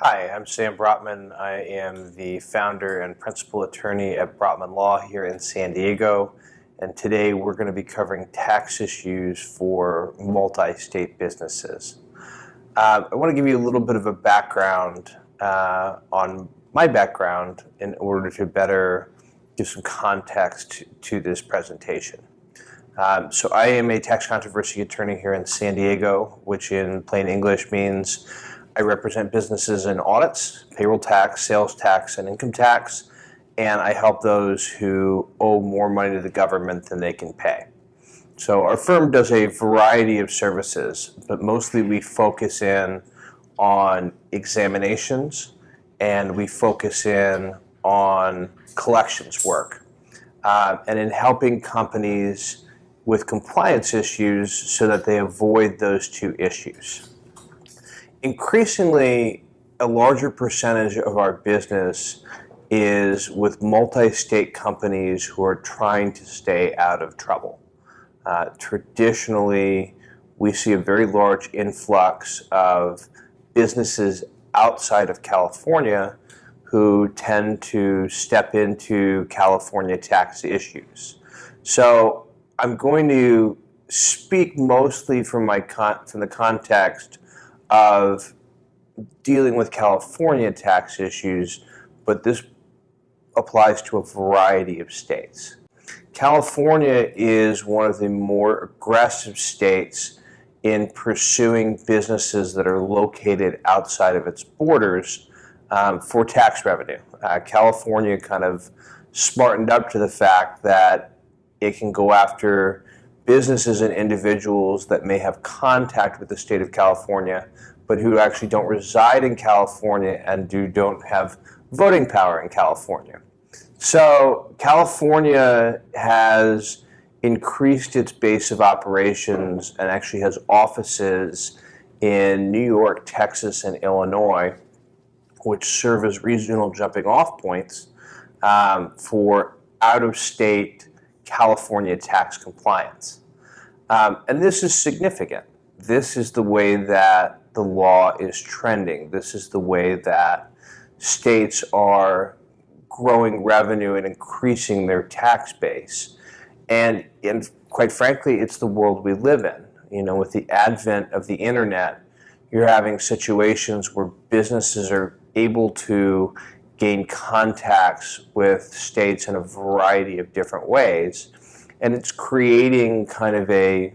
Hi, I'm Sam Brotman. I am the founder and principal attorney at Brotman Law here in San Diego. And today we're going to be covering tax issues for multi-state businesses. I want to give you a little bit of a background on my background in order to better give some context to this presentation. So I am a tax controversy attorney here in San Diego, which in plain English means I represent businesses in audits, payroll tax, sales tax, and income tax, and I help those who owe more money to the government than they can pay. So our firm does a variety of services, but mostly we focus in on examinations and we focus in on collections work and in helping companies with compliance issues so that they avoid those two issues. Increasingly, a larger percentage of our business is with multi-state companies who are trying to stay out of trouble. Traditionally, we see a very large influx of businesses outside of California who tend to step into California tax issues. So I'm going to speak mostly from the context of dealing with California tax issues, but this applies to a variety of states. California is one of the more aggressive states in pursuing businesses that are located outside of its borders for tax revenue. California kind of smartened up to the fact that it can go after businesses and individuals that may have contact with the state of California, but who actually don't reside in California and don't have voting power in California. So California has increased its base of operations and actually has offices in New York, Texas, and Illinois, which serve as regional jumping off points for out-of-state California tax compliance. And this is significant. This is the way that the law is trending. This is the way that states are growing revenue and increasing their tax base. And quite frankly, it's the world we live in. You know, with the advent of the internet, you're having situations where businesses are able to gain contacts with states in a variety of different ways. And it's creating kind of a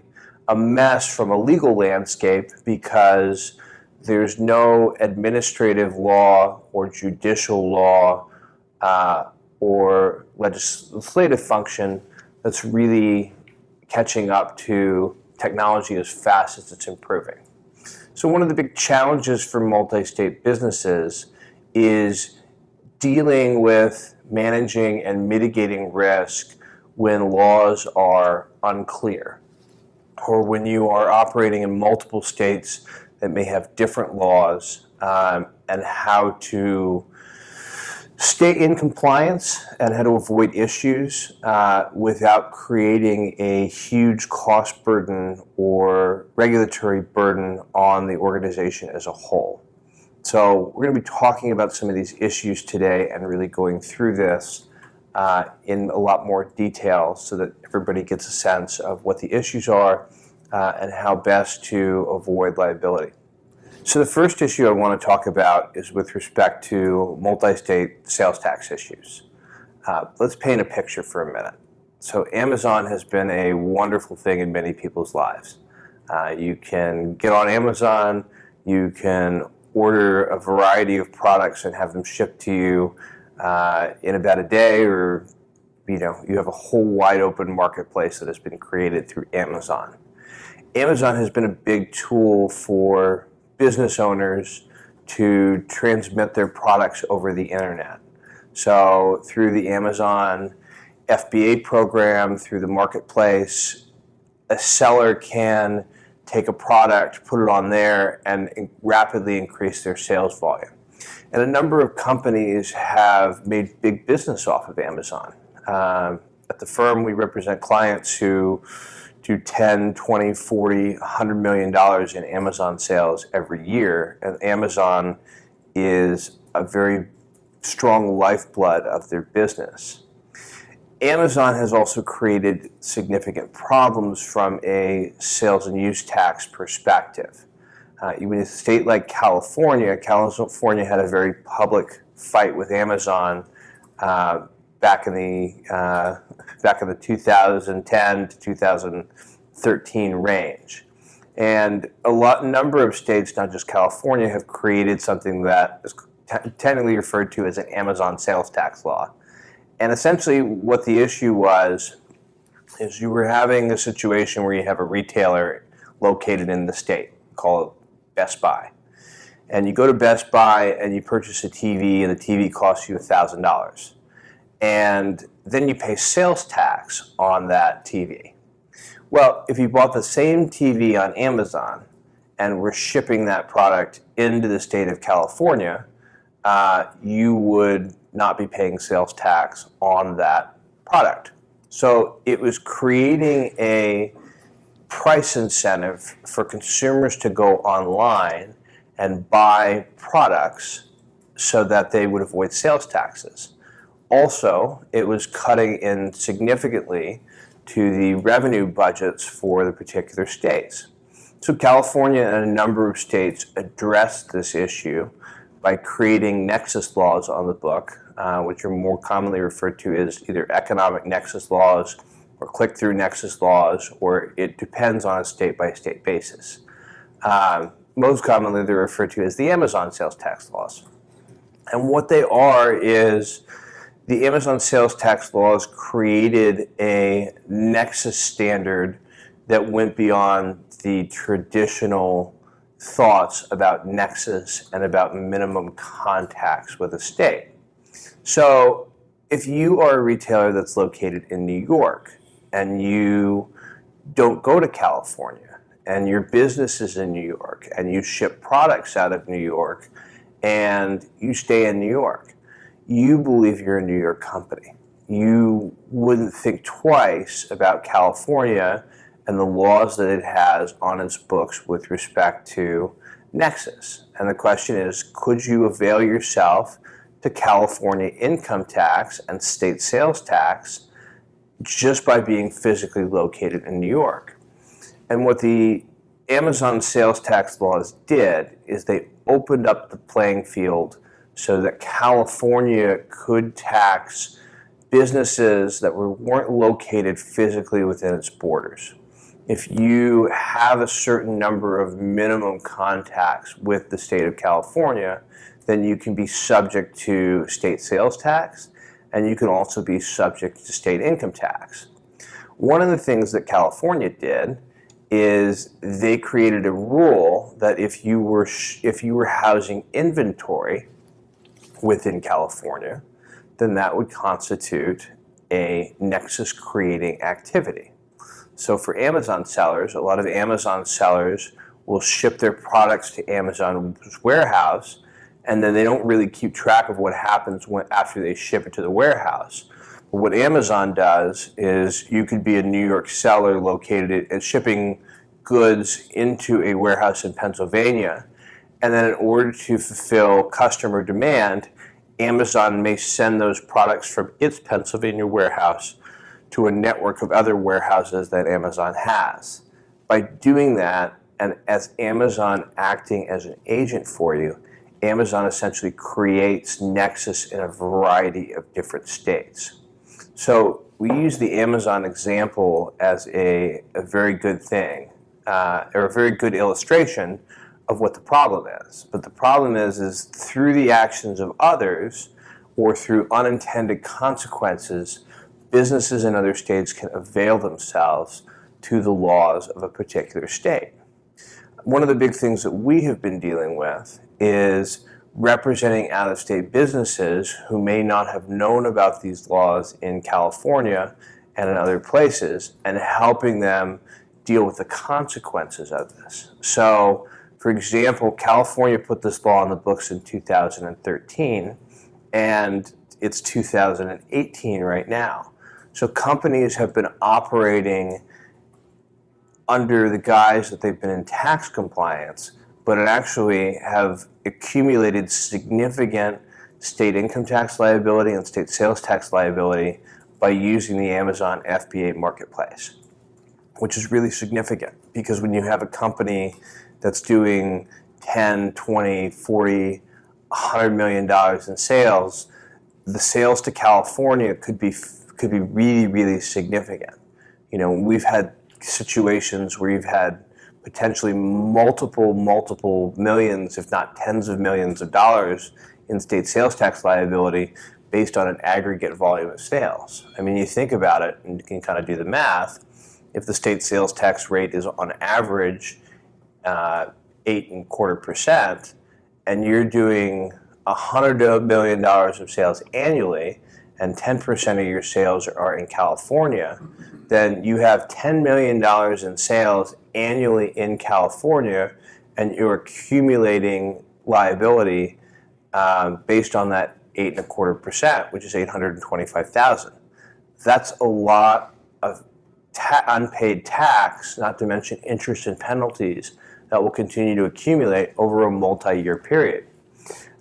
mess from a legal landscape because there's no administrative law or judicial law or legislative function that's really catching up to technology as fast as it's improving. So one of the big challenges for multi-state businesses is dealing with managing and mitigating risk when laws are unclear, or when you are operating in multiple states that may have different laws, and how to stay in compliance and how to avoid issues without creating a huge cost burden or regulatory burden on the organization as a whole. So we're going to be talking about some of these issues today and really going through this in a lot more detail so that everybody gets a sense of what the issues are and how best to avoid liability. So the first issue I want to talk about is with respect to multi-state sales tax issues. Let's paint a picture for a minute. So Amazon has been a wonderful thing in many people's lives. You can get on Amazon, you can order a variety of products and have them shipped to you in about a day, or you have a whole wide open marketplace that has been created through Amazon. Amazon has been a big tool for business owners to transmit their products over the internet. So through the Amazon FBA program, through the marketplace, a seller can take a product, put it on there, and rapidly increase their sales volume. And a number of companies have made big business off of Amazon. At the firm, we represent clients who do 10, 20, 40, $100 million in Amazon sales every year. And Amazon is a very strong lifeblood of their business. Amazon has also created significant problems from a sales and use tax perspective. Even in a state like California had a very public fight with Amazon back in the 2010 to 2013 range. And number of states, not just California, have created something that is technically referred to as an Amazon sales tax law. And essentially what the issue was is you were having a situation where you have a retailer located in the state, call it Best Buy. And you go to Best Buy and you purchase a TV, and the TV costs you $1,000. And then you pay sales tax on that TV. Well, if you bought the same TV on Amazon and were shipping that product into the state of California, you would not be paying sales tax on that product. So it was creating a price incentive for consumers to go online and buy products so that they would avoid sales taxes. Also, it was cutting in significantly to the revenue budgets for the particular states. So California and a number of states addressed this issue by creating Nexus laws on the book, which are more commonly referred to as either economic Nexus laws or click-through Nexus laws, or it depends on a state-by-state basis. Most commonly, they're referred to as the Amazon sales tax laws. And what they are is the Amazon sales tax laws created a Nexus standard that went beyond the traditional thoughts about Nexus and about minimum contacts with a state. So if you are a retailer that's located in New York and you don't go to California and your business is in New York and you ship products out of New York and you stay in New York, you believe you're a New York company. You wouldn't think twice about California and the laws that it has on its books with respect to Nexus. And the question is, could you avail yourself to California income tax and state sales tax just by being physically located in New York? And what the Amazon sales tax laws did is they opened up the playing field so that California could tax businesses that weren't located physically within its borders. If you have a certain number of minimum contacts with the state of California, then you can be subject to state sales tax, and you can also be subject to state income tax. One of the things that California did is they created a rule that if you were housing inventory within California, then that would constitute a Nexus creating activity. So for Amazon sellers, a lot of Amazon sellers will ship their products to Amazon's warehouse, and then they don't really keep track of what happens after they ship it to the warehouse. But what Amazon does is you could be a New York seller located and shipping goods into a warehouse in Pennsylvania, and then in order to fulfill customer demand, Amazon may send those products from its Pennsylvania warehouse to a network of other warehouses that Amazon has. By doing that, and as Amazon acting as an agent for you, Amazon essentially creates Nexus in a variety of different states. So we use the Amazon example as a very good thing, or a very good illustration of what the problem is. But the problem is through the actions of others or through unintended consequences, businesses in other states can avail themselves to the laws of a particular state. One of the big things that we have been dealing with is representing out-of-state businesses who may not have known about these laws in California and in other places, and helping them deal with the consequences of this. So, for example, California put this law on the books in 2013, and it's 2018 right now. So companies have been operating under the guise that they've been in tax compliance, but it actually have accumulated significant state income tax liability and state sales tax liability by using the Amazon FBA marketplace, which is really significant because when you have a company that's doing 10, 20, 40, $100 million in sales, the sales to California could be really, really significant. You know, we've had situations where you've had potentially multiple millions, if not tens of millions of dollars in state sales tax liability based on an aggregate volume of sales. I mean, you think about it and you can kind of do the math. If the state sales tax rate is on average 8.25%, and you're doing $100 million of sales annually, and 10% of your sales are in California, then you have $10 million in sales annually in California, and you're accumulating liability based on that 8.25%, which is $825,000. That's a lot of unpaid tax, not to mention interest and penalties that will continue to accumulate over a multi-year period.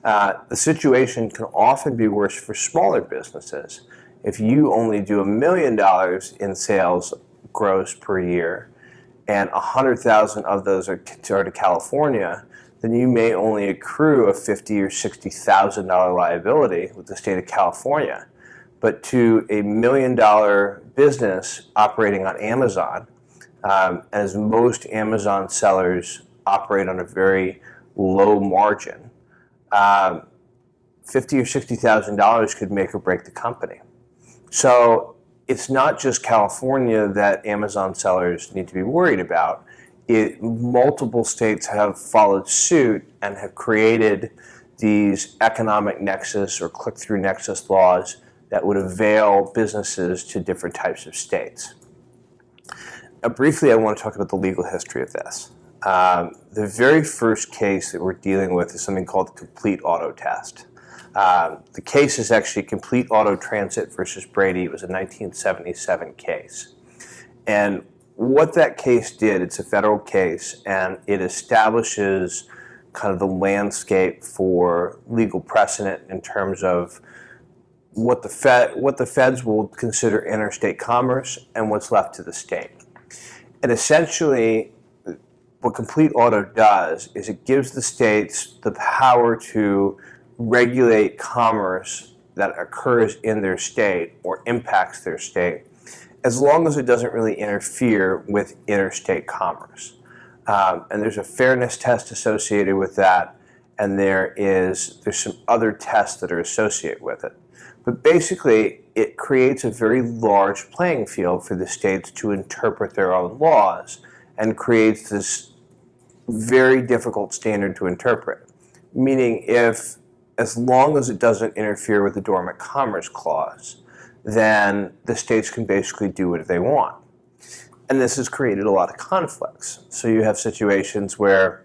The situation can often be worse for smaller businesses. If you only do $1 million in sales gross per year and 100,000 of those are to California, then you may only accrue a $50,000 or $60,000 liability with the state of California. But to a $1 million business operating on Amazon, as most Amazon sellers operate on a very low margin, $50,000 or $60,000 could make or break the company. So it's not just California that Amazon sellers need to be worried about. Multiple states have followed suit and have created these economic nexus or click-through nexus laws that would avail businesses to different types of states. Briefly, I want to talk about the legal history of this. The very first case that we're dealing with is something called the complete auto test. The case is actually Complete Auto Transit versus Brady. It was a 1977 case. And what that case did, it's a federal case, and it establishes kind of the landscape for legal precedent in terms of what the feds will consider interstate commerce and what's left to the state. And essentially, what Complete Auto does is it gives the states the power to regulate commerce that occurs in their state or impacts their state, as long as it doesn't really interfere with interstate commerce. And there's a fairness test associated with that, and there's some other tests that are associated with it. But basically, it creates a very large playing field for the states to interpret their own laws and creates this very difficult standard to interpret. Meaning as long as it doesn't interfere with the Dormant Commerce Clause, then the states can basically do what they want. And this has created a lot of conflicts. So you have situations where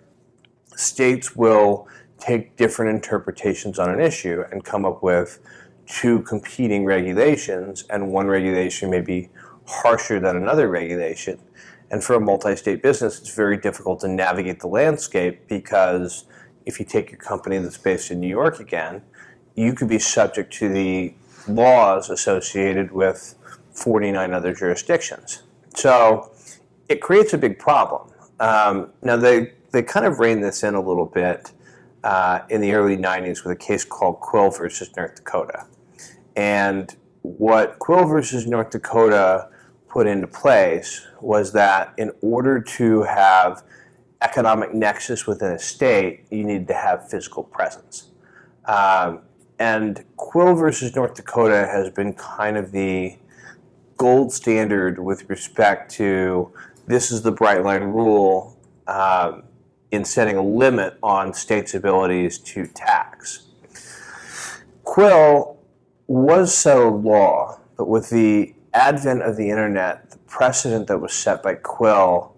states will take different interpretations on an issue and come up with two competing regulations, and one regulation may be harsher than another regulation. And for a multi-state business, it's very difficult to navigate the landscape because if you take your company that's based in New York again, you could be subject to the laws associated with 49 other jurisdictions. So it creates a big problem. Now they kind of reined this in a little bit in the early 90s with a case called Quill versus North Dakota. And what Quill versus North Dakota put into place was that in order to have economic nexus within a state, you need to have physical presence. And Quill versus North Dakota has been kind of the gold standard with respect to this is the bright line rule in setting a limit on states' abilities to tax. Quill was settled law, but with the advent of the internet, the precedent that was set by Quill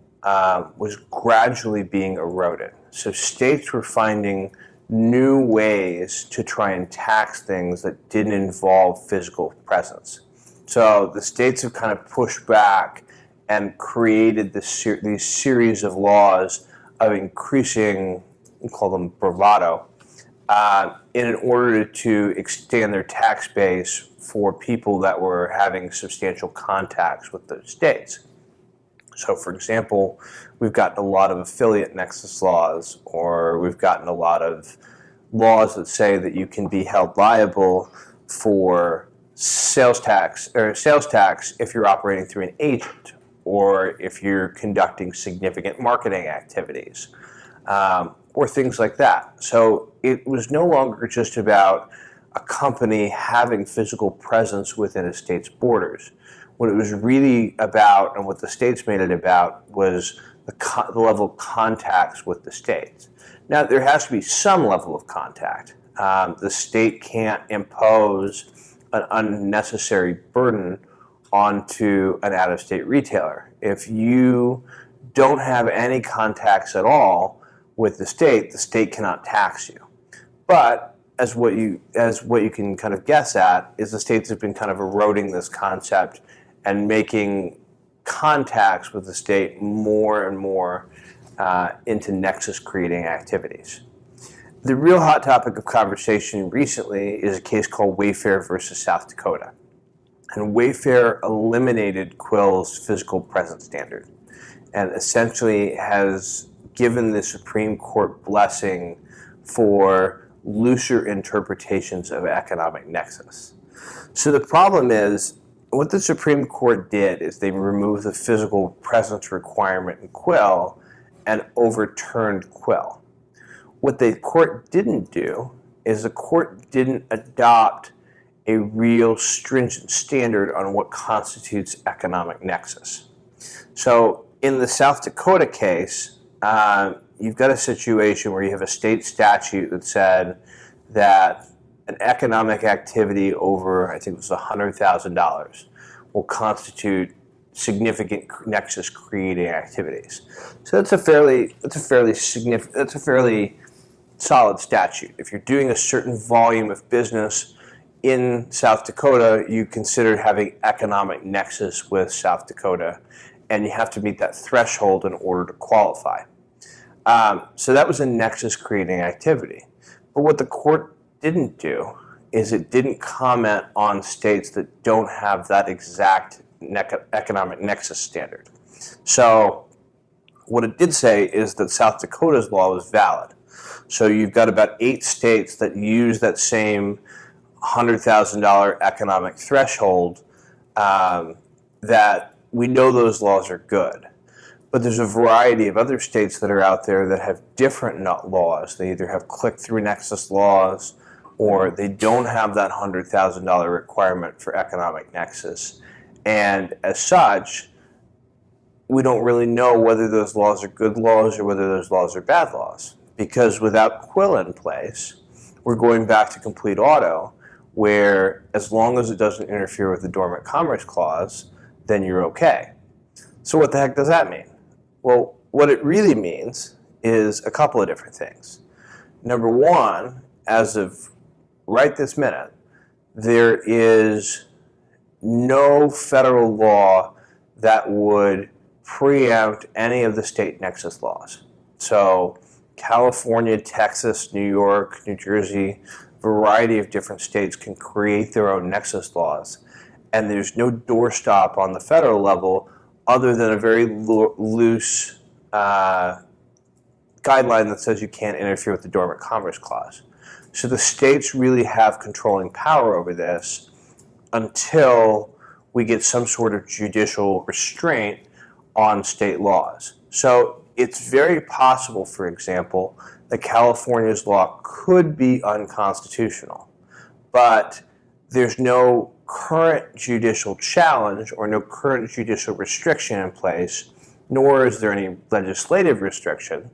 was gradually being eroded. So states were finding new ways to try and tax things that didn't involve physical presence. So the states have kind of pushed back and created these series of laws of increasing we call them bravado, in order to extend their tax base for people that were having substantial contacts with those states. So, for example, we've gotten a lot of affiliate nexus laws, or we've gotten a lot of laws that say that you can be held liable for sales tax if you're operating through an agent, or if you're conducting significant marketing activities, or things like that. So it was no longer just about a company having physical presence within a state's borders. What it was really about, and what the states made it about, was the level of contacts with the states. Now, there has to be some level of contact. The state can't impose an unnecessary burden onto an out-of-state retailer. If you don't have any contacts at all with the state cannot tax you. But as what you can kind of guess at is the states have been kind of eroding this concept and making contacts with the state more and more into nexus creating activities. The real hot topic of conversation recently is a case called Wayfair versus South Dakota. And Wayfair eliminated Quill's physical presence standard and essentially has given the Supreme Court blessing for looser interpretations of economic nexus. So the problem is, what the Supreme Court did is they removed the physical presence requirement in Quill and overturned Quill. What the court didn't do is the court didn't adopt a real stringent standard on what constitutes economic nexus. So in the South Dakota case, you've got a situation where you have a state statute that said that an economic activity over, I think it was $100,000, will constitute significant nexus creating activities. So that's a fairly solid statute. If you're doing a certain volume of business in South Dakota, you consider having economic nexus with South Dakota, and you have to meet that threshold in order to qualify. So that was a nexus creating activity. But what the court didn't do is it didn't comment on states that don't have that exact economic nexus standard. So what it did say is that South Dakota's law was valid. So you've got about 8 states that use that same $100,000 economic threshold, that we know those laws are good. But there's a variety of other states that are out there that have different laws. They either have click-through nexus laws, or they don't have that $100,000 requirement for economic nexus. And as such, we don't really know whether those laws are good laws or whether those laws are bad laws. Because without Quill in place, we're going back to complete auto, where as long as it doesn't interfere with the Dormant Commerce Clause, then you're okay. So what the heck does that mean? Well, what it really means is a couple of different things. Number one, as of right this minute, there is no federal law that would preempt any of the state nexus laws. So California, Texas, New York, New Jersey, a variety of different states can create their own nexus laws. And there's no doorstop on the federal level other than a very loose guideline that says you can't interfere with the Dormant Commerce Clause. So the states really have controlling power over this until we get some sort of judicial restraint on state laws. So it's very possible, for example, that California's law could be unconstitutional, but there's no current judicial challenge or no current judicial restriction in place, nor is there any legislative restriction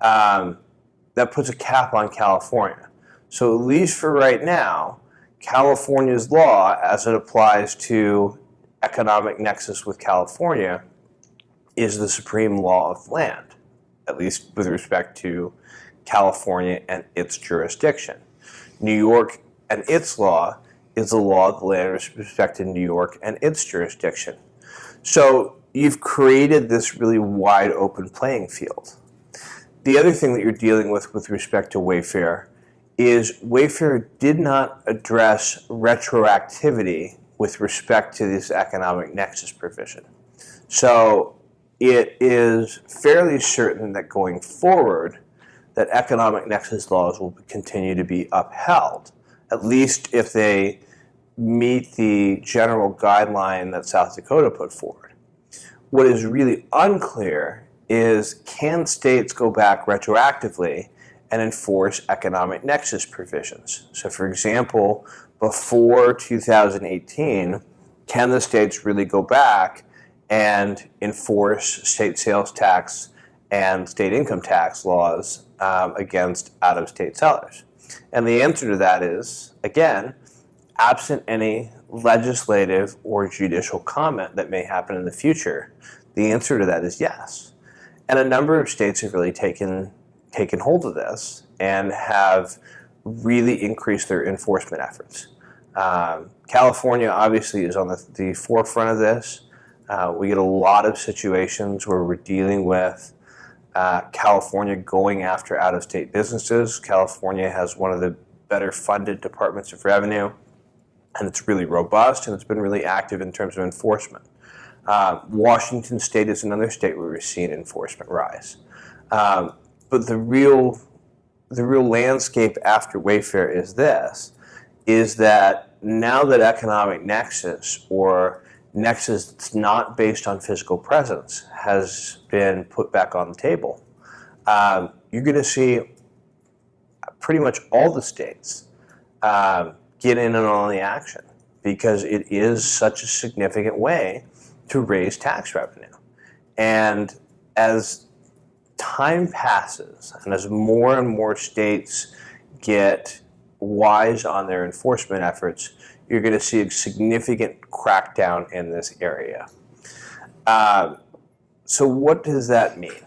that puts a cap on California. So at least for right now, California's law, as it applies to economic nexus with California, is the supreme law of the land, at least with respect to California and its jurisdiction. New York and its law is the law of the land with respect to New York and its jurisdiction. So you've created this really wide open playing field. The other thing that you're dealing with respect to Wayfair is Wayfair did not address retroactivity with respect to this economic nexus provision. So it is fairly certain that going forward, that economic nexus laws will continue to be upheld, at least if they meet the general guideline that South Dakota put forward. What is really unclear is, can states go back retroactively and enforce economic nexus provisions? So for example, before 2018, can the states really go back and enforce state sales tax and state income tax laws against out-of-state sellers? And the answer to that is, again, absent any legislative or judicial comment that may happen in the future, the answer to that is yes. And a number of states have really taken hold of this and have really increased their enforcement efforts. California obviously is on the forefront of this. We get a lot of situations where we're dealing with California going after out-of-state businesses. California has one of the better funded departments of revenue, and it's really robust, and it's been really active in terms of enforcement. Washington State is another state where we're seeing enforcement rise. But the real landscape after Wayfair is that now that economic nexus, or nexus that's not based on physical presence, has been put back on the table, you're going to see pretty much all the states get in and on the action, because it is such a significant way to raise tax revenue. And as time passes and as more and more states get wise on their enforcement efforts, you're going to see a significant crackdown in this area. So what does that mean?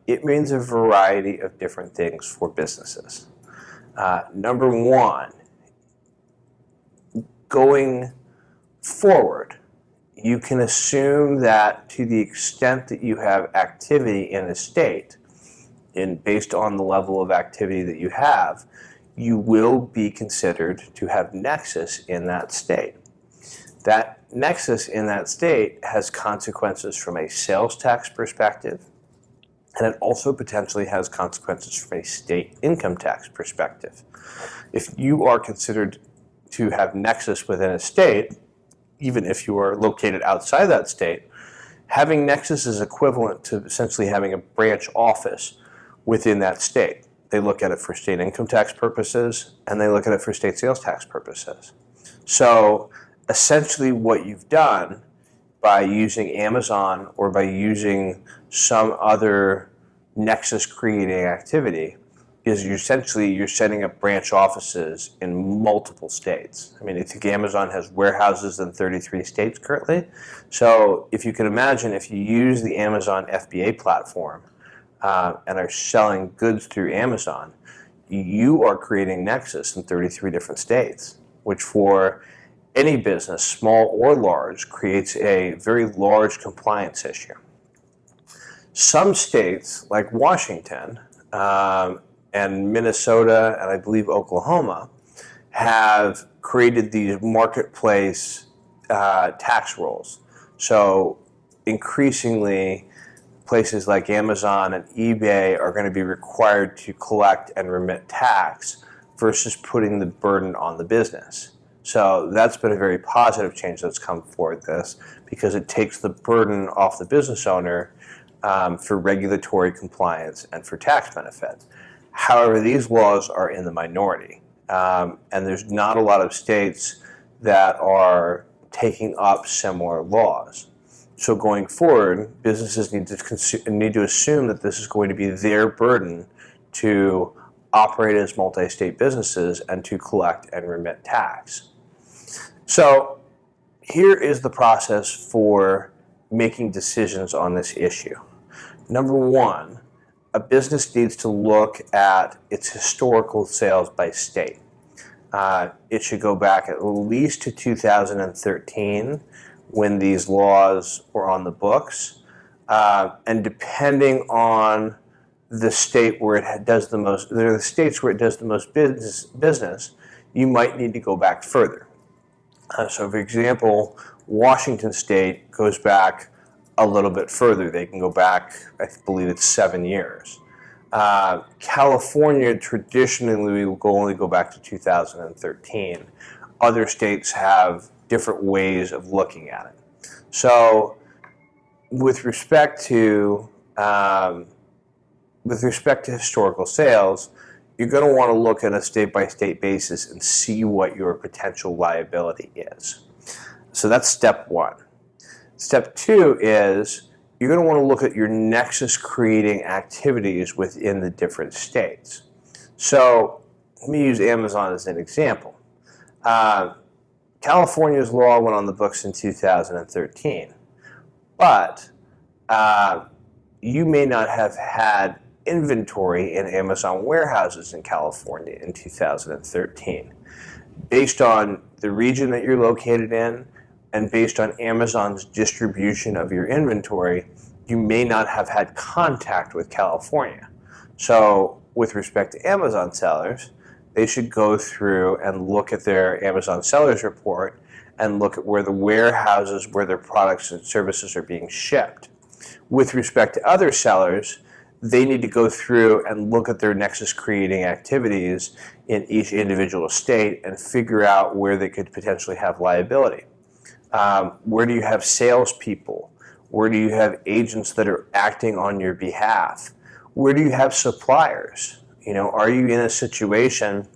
It means a variety of different things for businesses. Number one, going forward, you can assume that to the extent that you have activity in a state, and based on the level of activity that you have, you will be considered to have nexus in that state. That nexus in that state has consequences from a sales tax perspective, and it also potentially has consequences from a state income tax perspective. If you are considered to have nexus within a state, even if you are located outside that state, having nexus is equivalent to essentially having a branch office within that state. They look at it for state income tax purposes, and they look at it for state sales tax purposes. So essentially what you've done by using Amazon or by using some other nexus creating activity is you're setting up branch offices in multiple states. I mean, I think Amazon has warehouses in 33 states currently. So if you can imagine, if you use the Amazon FBA platform and are selling goods through Amazon, you are creating nexus in 33 different states, which for any business, small or large, creates a very large compliance issue. Some states, like Washington, and Minnesota, and I believe Oklahoma, have created these marketplace tax rules. So increasingly, places like Amazon and eBay are going to be required to collect and remit tax versus putting the burden on the business. So that's been a very positive change that's come forward this, because it takes the burden off the business owner for regulatory compliance and for tax benefit. However, these laws are in the minority, and there's not a lot of states that are taking up similar laws. So going forward, businesses need to assume that this is going to be their burden to operate as multi-state businesses and to collect and remit tax. So here is the process for making decisions on this issue. Number one, a business needs to look at its historical sales by state. It should go back at least to 2013 when these laws were on the books. And depending on the state where it does the most, they're the states where it does the most business, you might need to go back further. So for example, Washington State goes back a little bit further. They can go back, I believe it's 7 years. California traditionally will only go back to 2013. Other states have different ways of looking at it. So with respect to historical sales, you're going to want to look at a state-by-state basis and see what your potential liability is. So that's step one. Step two is you're going to want to look at your nexus creating activities within the different states. So let me use Amazon as an example. California's law went on the books in 2013, but you may not have had inventory in Amazon warehouses in California in 2013. Based on the region that you're located in and based on Amazon's distribution of your inventory, you may not have had contact with California. So with respect to Amazon sellers, they should go through and look at their Amazon sellers report and look at where the warehouses where their products and services are being shipped. With respect to other sellers, they need to go through and look at their nexus creating activities in each individual state and figure out where they could potentially have liability. Where do you have salespeople? Where do you have agents that are acting on your behalf? Where do you have suppliers? Are you in a situation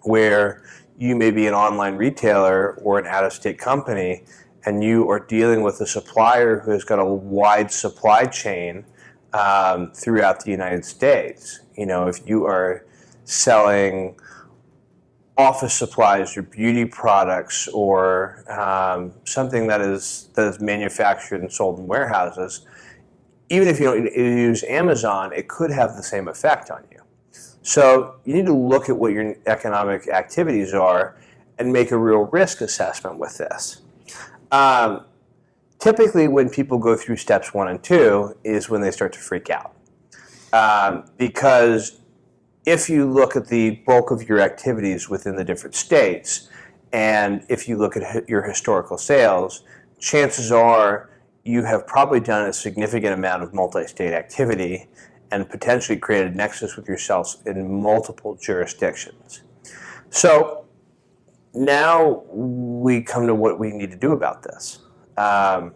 where you may be an online retailer or an out-of-state company and you are dealing with a supplier who has got a wide supply chain throughout the United States? If you are selling office supplies or beauty products or something that is manufactured and sold in warehouses, even if you don't use Amazon, it could have the same effect on you. So you need to look at what your economic activities are and make a real risk assessment with this. Typically, when people go through steps 1 and 2 is when they start to freak out. Because if you look at the bulk of your activities within the different states, and if you look at your historical sales, chances are you have probably done a significant amount of multi-state activity and potentially created nexus with yourselves in multiple jurisdictions. So now we come to what we need to do about this. And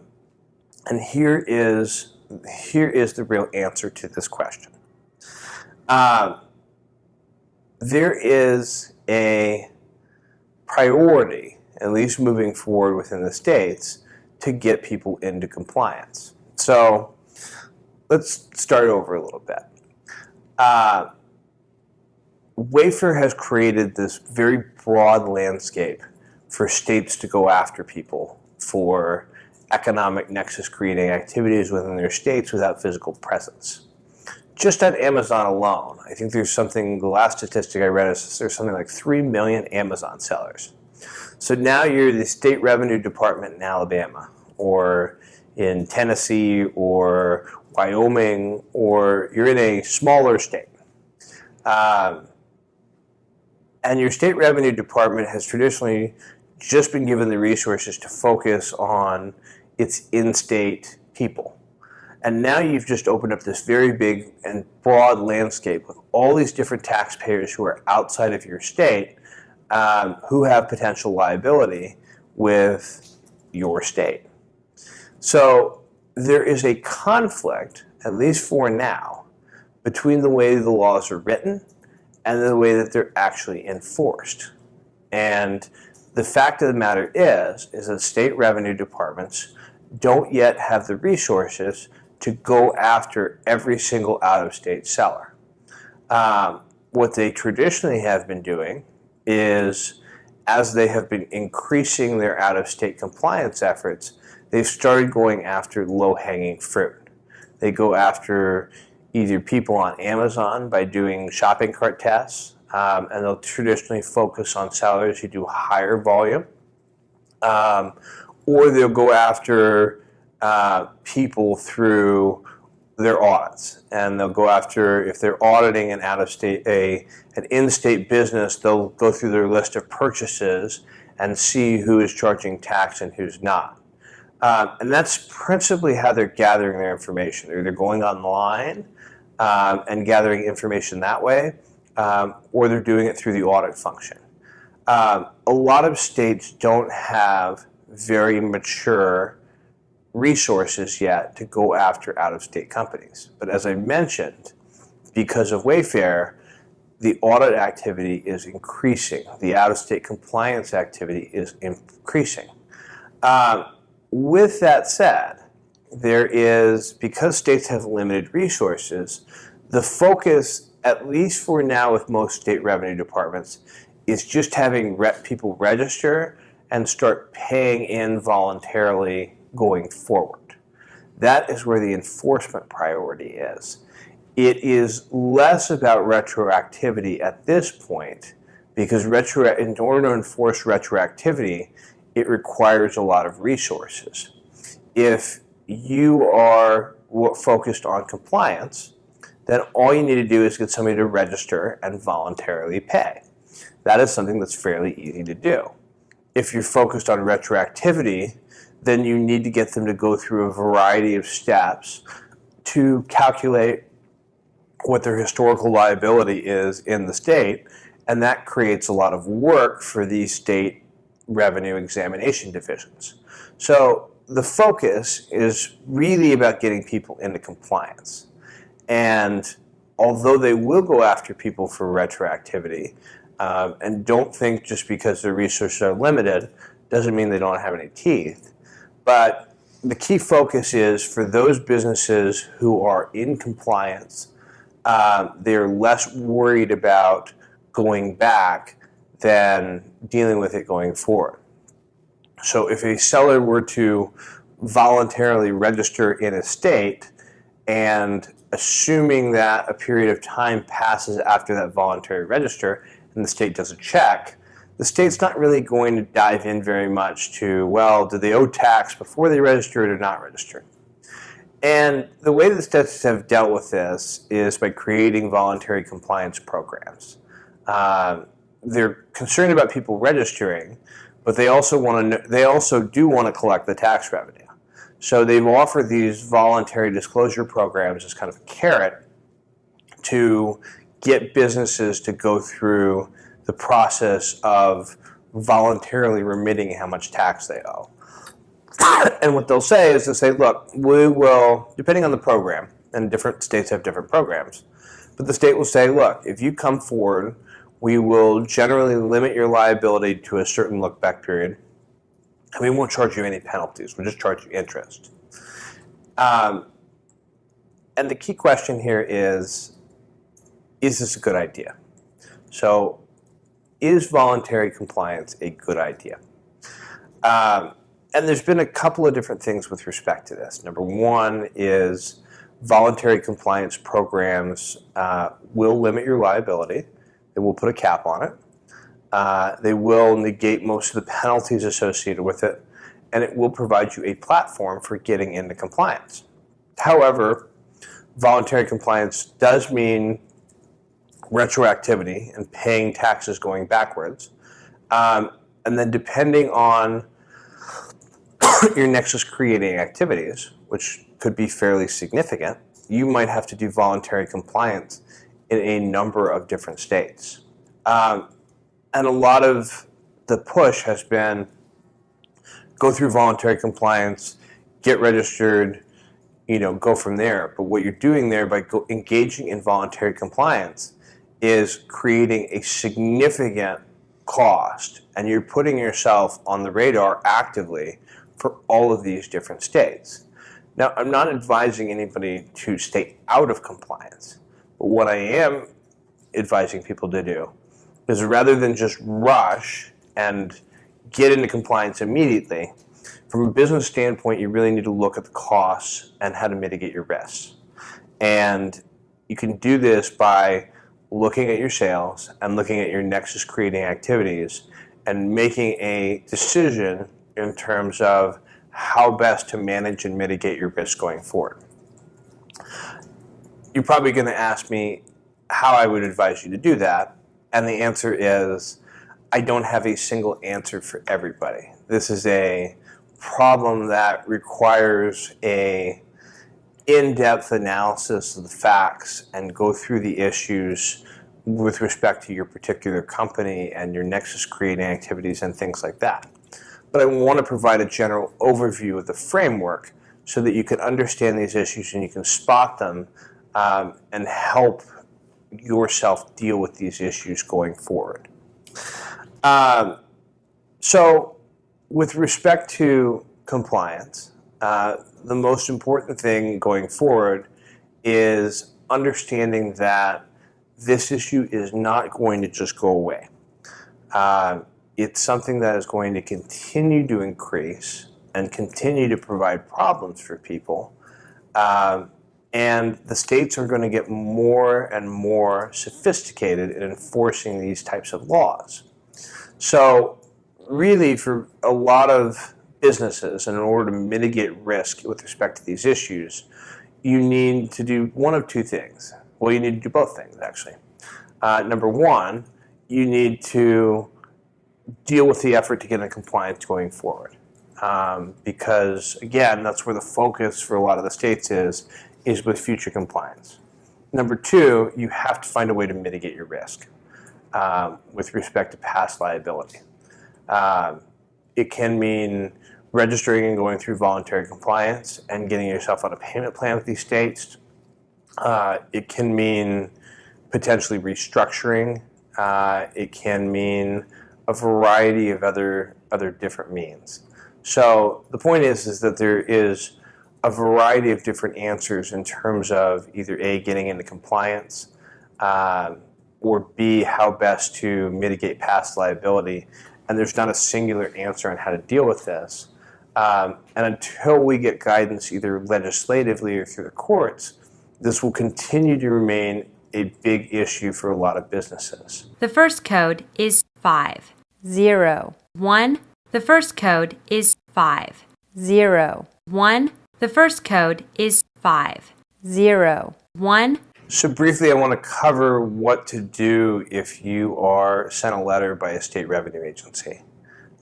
here is the real answer to this question. There is a priority, at least moving forward within the states, to get people into compliance. So let's start over a little bit. WAFER has created this very broad landscape for states to go after people for economic nexus creating activities within their states without physical presence. Just on Amazon alone, I think the last statistic I read is there's something like 3 million Amazon sellers. So now you're the state revenue department in Alabama or in Tennessee or Wyoming, or you're in a smaller state. And your state revenue department has traditionally just been given the resources to focus on its in-state people. And now you've just opened up this very big and broad landscape with all these different taxpayers who are outside of your state who have potential liability with your state. So there is a conflict, at least for now, between the way the laws are written and the way that they're actually enforced. And the fact of the matter is that state revenue departments don't yet have the resources to go after every single out-of-state seller. What they traditionally have been doing is, as they have been increasing their out-of-state compliance efforts, they've started going after low-hanging fruit. They go after either people on Amazon by doing shopping cart tests, and they'll traditionally focus on sellers who do higher volume, or they'll go after people through their audits, and they'll go after, if they're auditing an out-of-state, an in-state business, they'll go through their list of purchases and see who is charging tax and who's not. And that's principally how they're gathering their information. They're either going online and gathering information that way, or they're doing it through the audit function. A lot of states don't have very mature resources yet to go after out-of-state companies. But as I mentioned, because of Wayfair, the audit activity is increasing. The out-of-state compliance activity is increasing. With that said, because states have limited resources, the focus, at least for now with most state revenue departments, is just having people register and start paying in voluntarily going forward. That is where the enforcement priority is. It is less about retroactivity at this point, because in order to enforce retroactivity, it requires a lot of resources. If you are focused on compliance, then all you need to do is get somebody to register and voluntarily pay. That is something that's fairly easy to do. If you're focused on retroactivity, then you need to get them to go through a variety of steps to calculate what their historical liability is in the state, and that creates a lot of work for these state revenue examination divisions. So the focus is really about getting people into compliance. And although they will go after people for retroactivity, and don't think just because their resources are limited doesn't mean they don't have any teeth. But the key focus is for those businesses who are in compliance, they're less worried about going back than dealing with it going forward. So if a seller were to voluntarily register in a state, and assuming that a period of time passes after that voluntary register and the state does a check, the state's not really going to dive in very much to, well, do they owe tax before they registered or not registered? And the way that the states have dealt with this is by creating voluntary compliance programs. They're concerned about people registering, but they also do want to collect the tax revenue. So they've offered these voluntary disclosure programs as kind of a carrot to get businesses to go through the process of voluntarily remitting how much tax they owe. And what they'll say is look, we will, depending on the program, and different states have different programs, but the state will say, look, if you come forward, we will generally limit your liability to a certain look-back period, and we won't charge you any penalties. We'll just charge you interest. And the key question here is this a good idea? So, is voluntary compliance a good idea? And there's been a couple of different things with respect to this. Number one is voluntary compliance programs will limit your liability. They will put a cap on it. They will negate most of the penalties associated with it, and it will provide you a platform for getting into compliance. However, voluntary compliance does mean retroactivity and paying taxes going backwards. And then depending on your Nexus creating activities, which could be fairly significant, you might have to do voluntary compliance in a number of different states. And a lot of the push has been go through voluntary compliance, get registered, go from there. But what you're doing there by engaging in voluntary compliance is creating a significant cost, and you're putting yourself on the radar actively for all of these different states. Now, I'm not advising anybody to stay out of compliance, but what I am advising people to do is rather than just rush and get into compliance immediately, from a business standpoint, you really need to look at the costs and how to mitigate your risks. And you can do this by looking at your sales and looking at your Nexus creating activities and making a decision in terms of how best to manage and mitigate your risk going forward. you're probably going to ask me how I would advise you to do that. And the answer is, I don't have a single answer for everybody. This is a problem that requires a in-depth analysis of the facts and go through the issues with respect to your particular company and your Nexus creating activities and things like that. But I want to provide a general overview of the framework so that you can understand these issues and you can spot them and help yourself deal with these issues going forward. So with respect to compliance, the most important thing going forward is understanding that this issue is not going to just go away. It's something that is going to continue to increase and continue to provide problems for people. And the states are going to get more and more sophisticated in enforcing these types of laws. So really, for a lot of businesses, and in order to mitigate risk with respect to these issues, you need to do one of two things. Well, you need to do both things, actually. Number one, you need to deal with the effort to get in compliance going forward. Because, again, that's where the focus for a lot of the states is with future compliance. Number two, you have to find a way to mitigate your risk with respect to past liability. It can mean registering and going through voluntary compliance and getting yourself on a payment plan with these states. It can mean potentially restructuring. It can mean a variety of other different means. So the point is that there is a variety of different answers in terms of either A, getting into compliance, or B, how best to mitigate past liability. And there's not a singular answer on how to deal with this. And until we get guidance either legislatively or through the courts, this will continue to remain a big issue for a lot of businesses. The first code is 5, 0, 1. The first code is 5, 0, 1. The first code is 5, 0, 1. So briefly, I want to cover what to do if you are sent a letter by a state revenue agency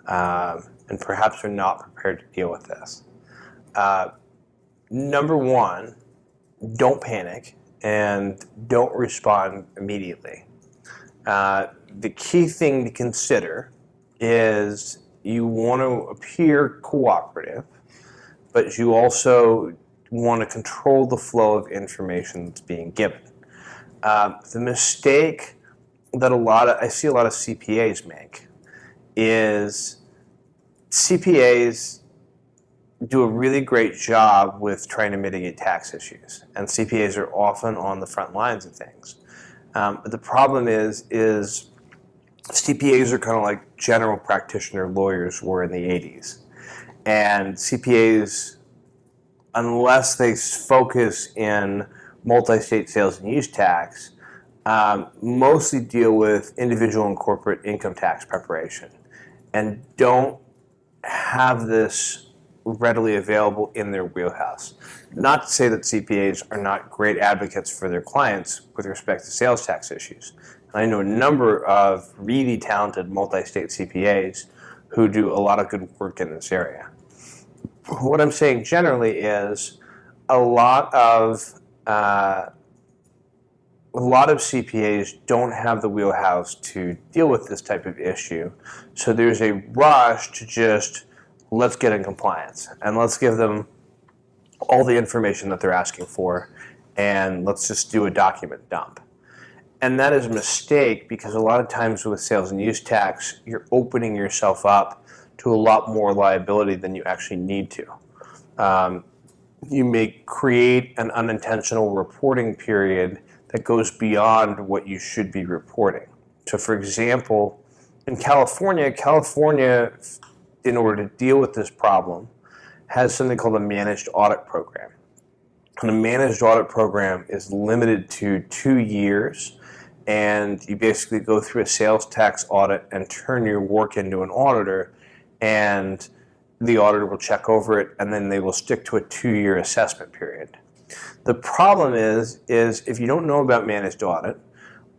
and perhaps are not prepared to deal with this. Number one, don't panic and don't respond immediately. The key thing to consider is you want to appear cooperative, but you also want to control the flow of information that's being given. The mistake that I see a lot of CPAs make is CPAs do a really great job with trying to mitigate tax issues, and CPAs are often on the front lines of things. But the problem is CPAs are kind of like general practitioner lawyers were in the 80s. And CPAs, unless they focus in multi-state sales and use tax, mostly deal with individual and corporate income tax preparation and don't have this readily available in their wheelhouse. Not to say that CPAs are not great advocates for their clients with respect to sales tax issues. I know a number of really talented multi-state CPAs who do a lot of good work in this area. What I'm saying generally is a lot of CPAs don't have the wheelhouse to deal with this type of issue. So there's a rush to just, let's get in compliance and let's give them all the information that they're asking for and let's just do a document dump. And that is a mistake because a lot of times with sales and use tax, you're opening yourself up to a lot more liability than you actually need to. You may create an unintentional reporting period that goes beyond what you should be reporting. So for example, in California, in order to deal with this problem, has something called a managed audit program. And a managed audit program is limited to 2 years, and you basically go through a sales tax audit and turn your work into an auditor, and the auditor will check over it, and then they will stick to a 2-year assessment period. The problem is if you don't know about managed audit,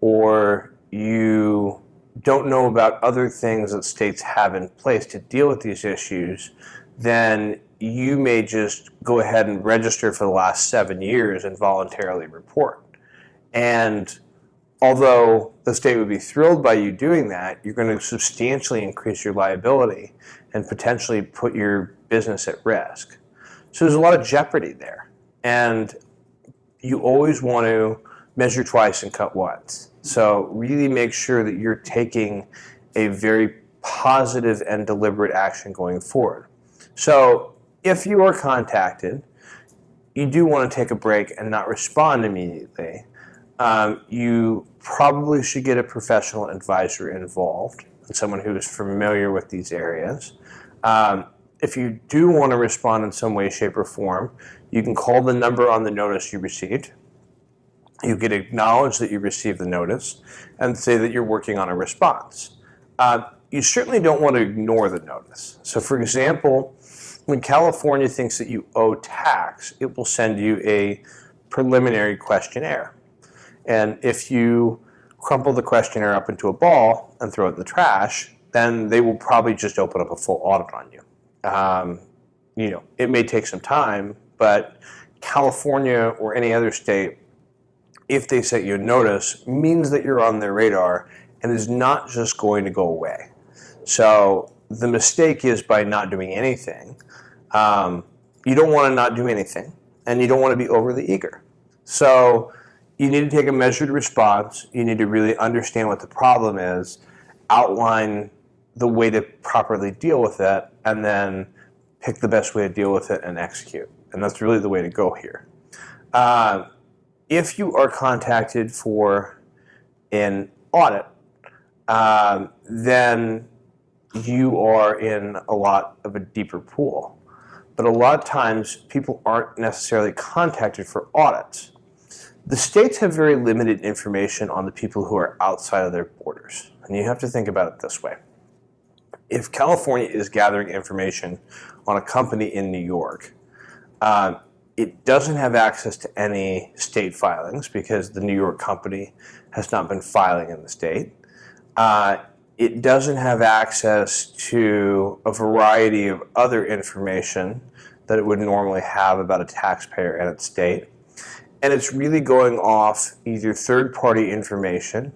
or you don't know about other things that states have in place to deal with these issues, then you may just go ahead and register for the last 7 years and voluntarily report. And although the state would be thrilled by you doing that, you're going to substantially increase your liability and potentially put your business at risk. So there's a lot of jeopardy there. And you always want to measure twice and cut once. So really make sure that you're taking a very positive and deliberate action going forward. So if you are contacted, you do want to take a break and not respond immediately. You probably should get a professional advisor involved, and someone who is familiar with these areas. If you do want to respond in some way, shape, or form, you can call the number on the notice you received. You can acknowledge that you received the notice and say that you're working on a response. You certainly don't want to ignore the notice. So for example, when California thinks that you owe tax, it will send you a preliminary questionnaire. And if you crumple the questionnaire up into a ball and throw it in the trash, then they will probably just open up a full audit on you. It may take some time, but California or any other state, if they set you a notice, means that you're on their radar and is not just going to go away. So the mistake is by not doing anything. You don't want to not do anything, and you don't want to be overly eager. So you need to take a measured response. You need to really understand what the problem is, outline the way to properly deal with it, and then pick the best way to deal with it and execute. And that's really the way to go here. If you are contacted for an audit, then you are in a lot of a deeper pool. But a lot of times people aren't necessarily contacted for audits. The states have very limited information on the people who are outside of their borders. And you have to think about it this way. If California is gathering information on a company in New York, it doesn't have access to any state filings because the New York company has not been filing in the state. It doesn't have access to a variety of other information that it would normally have about a taxpayer and its state. And it's really going off either third-party information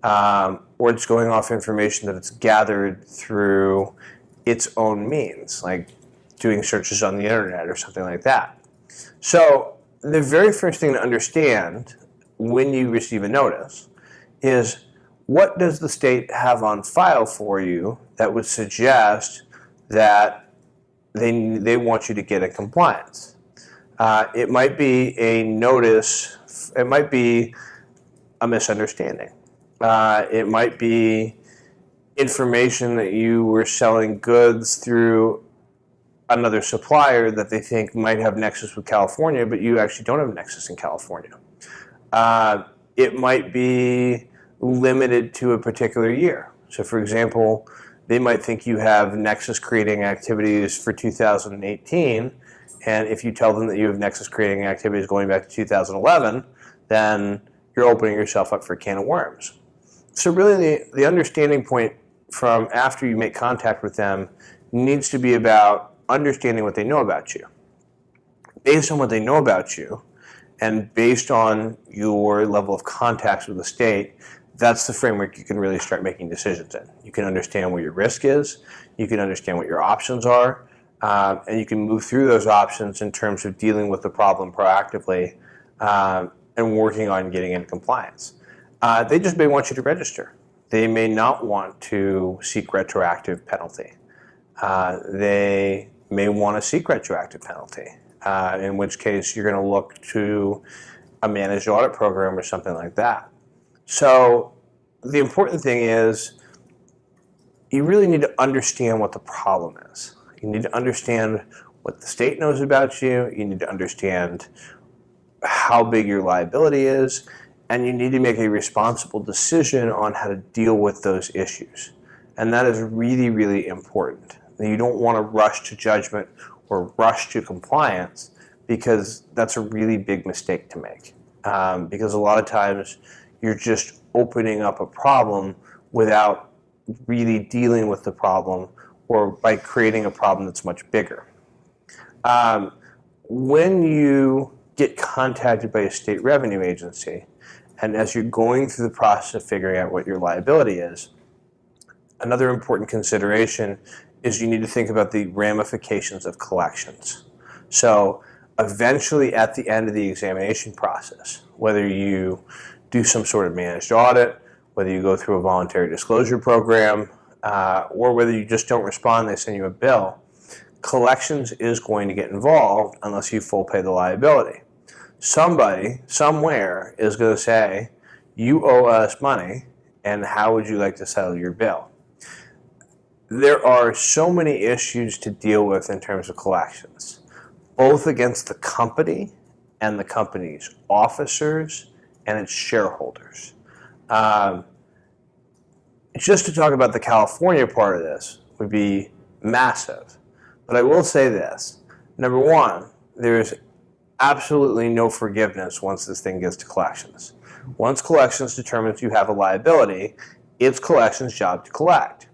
or it's going off information that it's gathered through its own means, like doing searches on the internet or something like that. So the very first thing to understand when you receive a notice is, what does the state have on file for you that would suggest that they want you to get in compliance? It might be a notice, it might be a misunderstanding. It might be information that you were selling goods through another supplier that they think might have Nexus with California, but you actually don't have Nexus in California. It might be limited to a particular year. So for example, they might think you have Nexus creating activities for 2018, and if you tell them that you have Nexus creating activities going back to 2011, then you're opening yourself up for a can of worms. So really the understanding point from after you make contact with them needs to be about understanding what they know about you. Based on what they know about you, and based on your level of contacts with the state, that's the framework you can really start making decisions in. You can understand where your risk is, you can understand what your options are, and you can move through those options in terms of dealing with the problem proactively and working on getting in compliance. They just may want you to register. They may not want to seek retroactive penalty. They may want to seek retroactive penalty, in which case you're going to look to a managed audit program or something like that. So the important thing is you really need to understand what the problem is. You need to understand what the state knows about you. You need to understand how big your liability is, and you need to make a responsible decision on how to deal with those issues. And that is really, really important. You don't want to rush to judgment or rush to compliance because that's a really big mistake to make. Because a lot of times you're just opening up a problem without really dealing with the problem, or by creating a problem that's much bigger. When you get contacted by a state revenue agency, and as you're going through the process of figuring out what your liability is, another important consideration is you need to think about the ramifications of collections. So eventually at the end of the examination process, whether you do some sort of managed audit, whether you go through a voluntary disclosure program, or whether you just don't respond, they send you a bill, collections is going to get involved unless you full pay the liability. Somebody, somewhere, is going to say, you owe us money, and how would you like to settle your bill? There are so many issues to deal with in terms of collections, both against the company and the company's officers and its shareholders. Just to talk about the California part of this would be massive. But I will say this. Number one, there's absolutely no forgiveness once this thing gets to collections. Once collections determines you have a liability, it's collections' job to collect.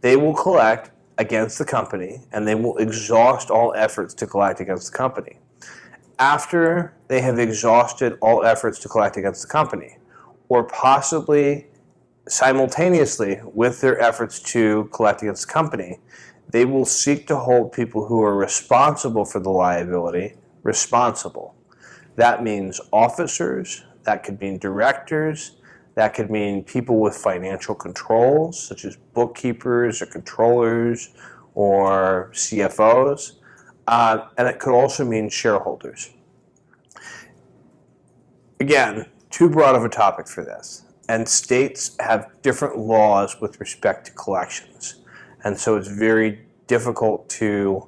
They will collect against the company, and they will exhaust all efforts to collect against the company. After they have exhausted all efforts to collect against the company, or possibly simultaneously with their efforts to collect against the company, they will seek to hold people who are responsible for the liability responsible. That means officers, that could mean directors, that could mean people with financial controls, such as bookkeepers or controllers or CFOs, and it could also mean shareholders. Again, too broad of a topic for this, and states have different laws with respect to collections, and so it's very difficult to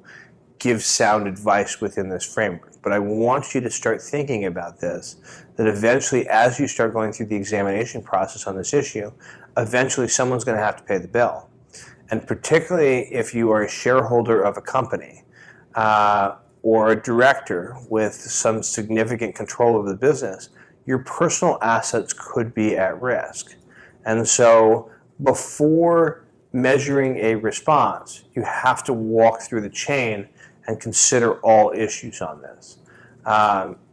give sound advice within this framework. But I want you to start thinking about this, that eventually as you start going through the examination process on this issue, eventually someone's going to have to pay the bill. And particularly if you are a shareholder of a company or a director with some significant control of the business, your personal assets could be at risk. And so before measuring a response, you have to walk through the chain and consider all issues on this,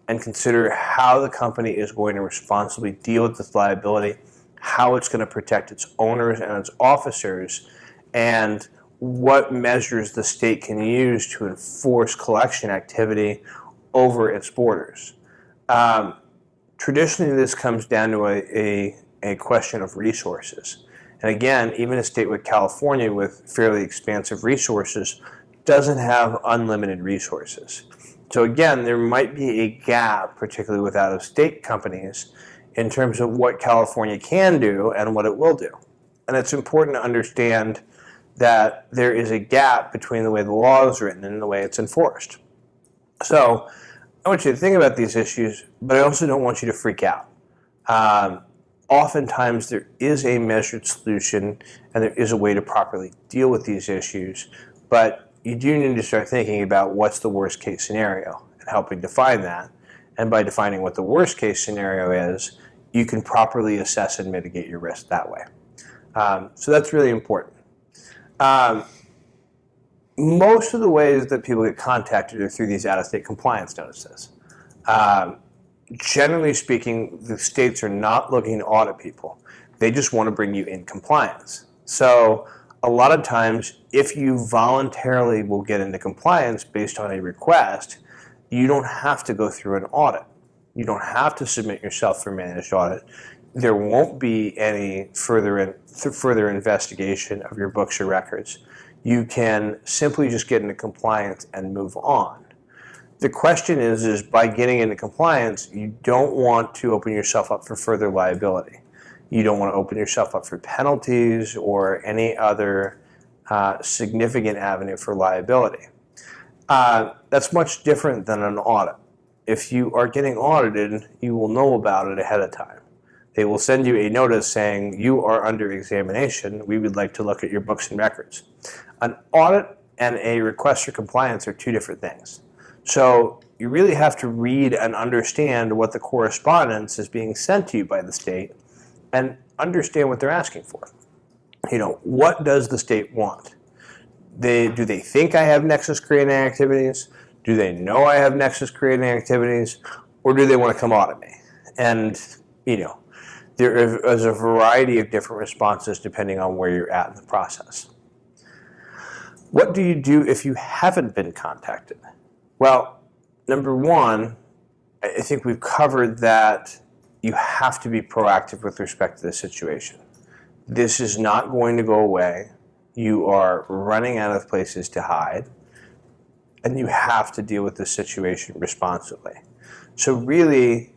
and consider how the company is going to responsibly deal with this liability, how it's going to protect its owners and its officers, and what measures the state can use to enforce collection activity over its borders. Traditionally, this comes down to a question of resources. And again, even a state like California with fairly expansive resources doesn't have unlimited resources. So again, there might be a gap, particularly with out-of-state companies, in terms of what California can do and what it will do. And it's important to understand that there is a gap between the way the law is written and the way it's enforced. So I want you to think about these issues, but I also don't want you to freak out. Oftentimes there is a measured solution and there is a way to properly deal with these issues, but you do need to start thinking about what's the worst case scenario and helping define that. And by defining what the worst case scenario is, you can properly assess and mitigate your risk that way. So that's really important. Most of the ways that people get contacted are through these out-of-state compliance notices. Generally speaking, the states are not looking to audit people. They just want to bring you in compliance. So a lot of times, if you voluntarily will get into compliance based on a request, you don't have to go through an audit. You don't have to submit yourself for managed audit. There won't be any further investigation of your books or records. You can simply just get into compliance and move on. The question is by getting into compliance, you don't want to open yourself up for further liability. You don't want to open yourself up for penalties or any other significant avenue for liability. That's much different than an audit. If you are getting audited, you will know about it ahead of time. They will send you a notice saying, you are under examination. We would like to look at your books and records. An audit and a request for compliance are two different things. So you really have to read and understand what the correspondence is being sent to you by the state and understand what they're asking for. What does the state want? Do they think I have Nexus creating activities? Do they know I have Nexus creating activities? Or do they want to come audit me? And, there is a variety of different responses depending on where you're at in the process. What do you do if you haven't been contacted? Well, number one, I think we've covered that you have to be proactive with respect to the situation. This is not going to go away. You are running out of places to hide, and you have to deal with the situation responsibly. So really,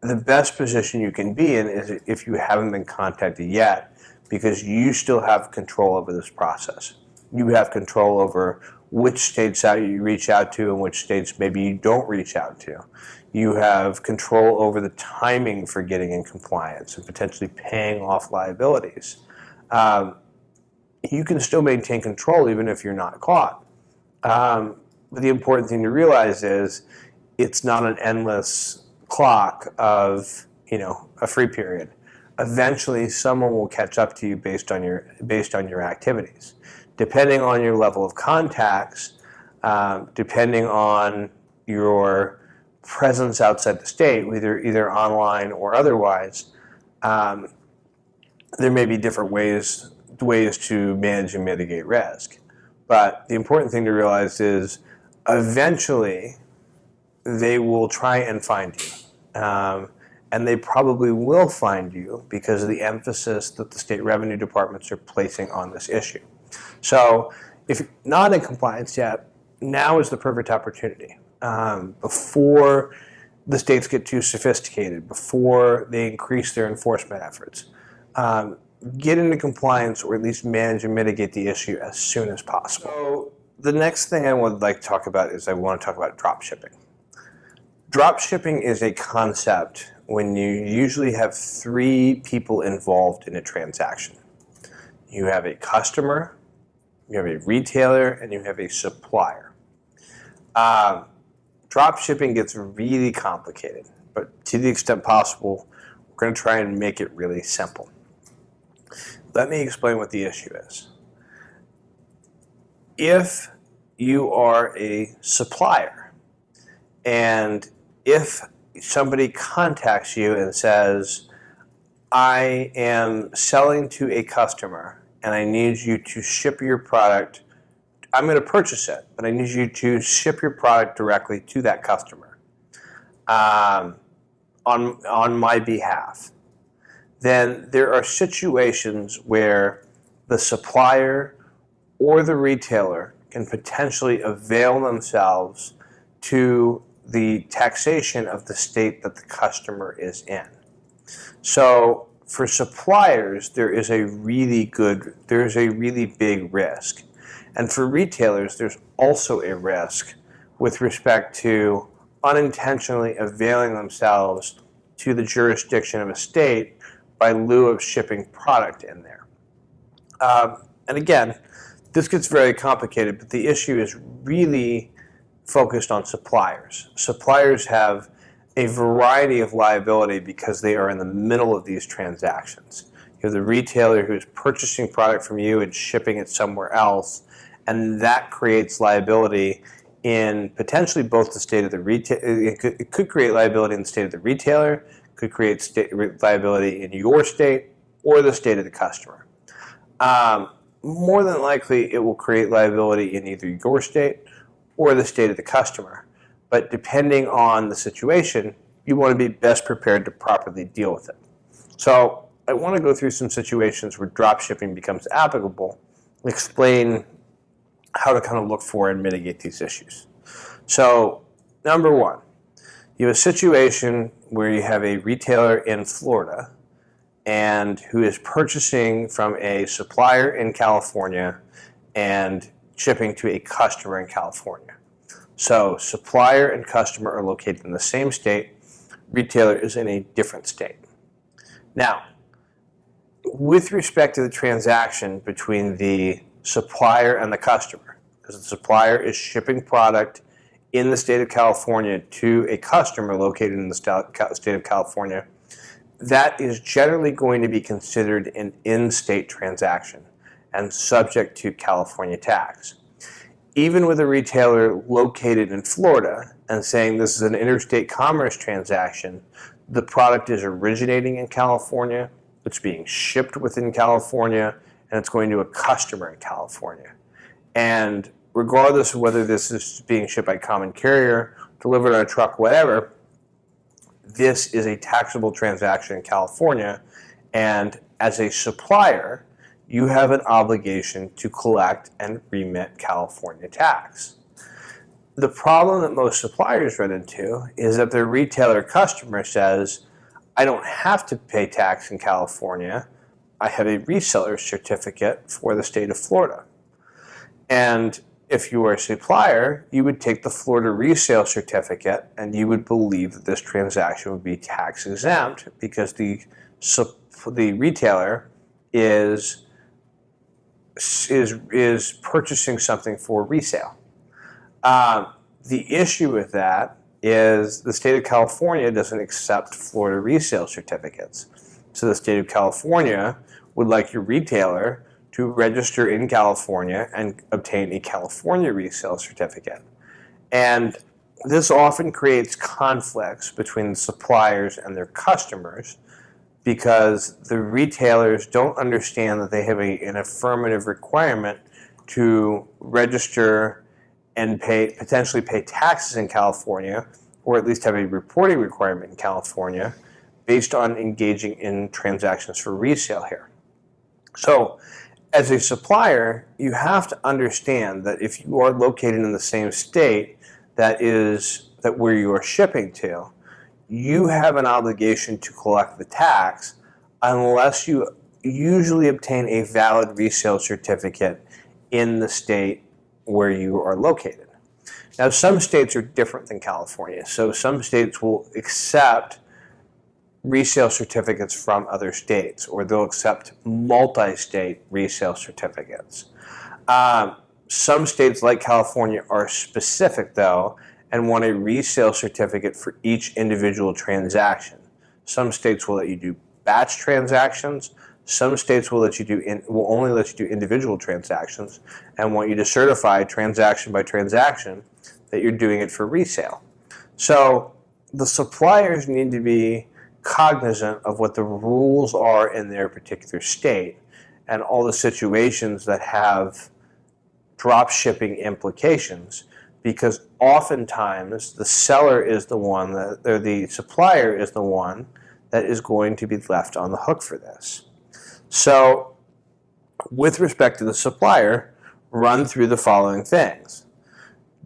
the best position you can be in is if you haven't been contacted yet, because you still have control over this process. You have control over which states you reach out to and which states maybe you don't reach out to. You have control over the timing for getting in compliance and potentially paying off liabilities. You can still maintain control even if you're not caught. But the important thing to realize is it's not an endless clock of a free period. Eventually, someone will catch up to you based on your activities. Depending on your level of contacts, depending on your presence outside the state, either online or otherwise, there may be different ways to manage and mitigate risk. But the important thing to realize is eventually they will try and find you. And they probably will find you because of the emphasis that the state revenue departments are placing on this issue. So if you're not in compliance yet, now is the perfect opportunity. Before the states get too sophisticated, before they increase their enforcement efforts, get into compliance or at least manage and mitigate the issue as soon as possible. So the next thing I would like to talk about is I want to talk about drop shipping. Drop shipping is a concept when you usually have three people involved in a transaction. You have a customer, you have a retailer, and you have a supplier. Drop shipping gets really complicated, but to the extent possible, we're going to try and make it really simple. Let me explain what the issue is. If you are a supplier, and if somebody contacts you and says, I am selling to a customer and I need you to ship your product, I'm going to purchase it, but I need you to ship your product directly to that customer on my behalf, then there are situations where the supplier or the retailer can potentially avail themselves to the taxation of the state that the customer is in. So for suppliers, there is a really big risk. And for retailers, there's also a risk with respect to unintentionally availing themselves to the jurisdiction of a state by lieu of shipping product in there. And again, this gets very complicated, but the issue is really focused on suppliers. Suppliers have a variety of liability because they are in the middle of these transactions. You have the retailer who's purchasing product from you and shipping it somewhere else, and that creates liability in potentially both the state of the retail. It could create liability in the state of the retailer, could create liability in your state or the state of the customer. More than likely, it will create liability in either your state or the state of the customer. But depending on the situation, you want to be best prepared to properly deal with it. So I want to go through some situations where drop shipping becomes applicable, explain how to kind of look for and mitigate these issues. So number one, you have a situation where you have a retailer in Florida and who is purchasing from a supplier in California and shipping to a customer in California. So supplier and customer are located in the same state, retailer is in a different state. Now, with respect to the transaction between the supplier and the customer, because the supplier is shipping product in the state of California to a customer located in the state of California, that is generally going to be considered an in-state transaction and subject to California tax. Even with a retailer located in Florida and saying this is an interstate commerce transaction, the product is originating in California, it's being shipped within California, and it's going to a customer in California. And regardless of whether this is being shipped by common carrier, delivered on a truck, whatever, this is a taxable transaction in California, and as a supplier, you have an obligation to collect and remit California tax. The problem that most suppliers run into is that their retailer customer says, I don't have to pay tax in California. I have a reseller certificate for the state of Florida. And if you were a supplier, you would take the Florida resale certificate and you would believe that this transaction would be tax exempt because the retailer is purchasing something for resale. The issue with that is the state of California doesn't accept Florida resale certificates. So the state of California would like your retailer to register in California and obtain a California resale certificate. And this often creates conflicts between the suppliers and their customers because the retailers don't understand that they have an affirmative requirement to register and potentially pay taxes in California, or at least have a reporting requirement in California based on engaging in transactions for resale here. So as a supplier, you have to understand that if you are located in the same state that where you are shipping to, you have an obligation to collect the tax unless you usually obtain a valid resale certificate in the state where you are located. Now, some states are different than California, so some states will accept resale certificates from other states, or they'll accept multi-state resale certificates. Some states, like California, are specific, though, and want a resale certificate for each individual transaction. Some states will let you do batch transactions. Some states will only let you do individual transactions and want you to certify transaction by transaction that you're doing it for resale. So the suppliers need to be cognizant of what the rules are in their particular state and all the situations that have drop shipping implications, because oftentimes the seller is the one or the supplier is the one that is going to be left on the hook for this. So with respect to the supplier, run through the following things.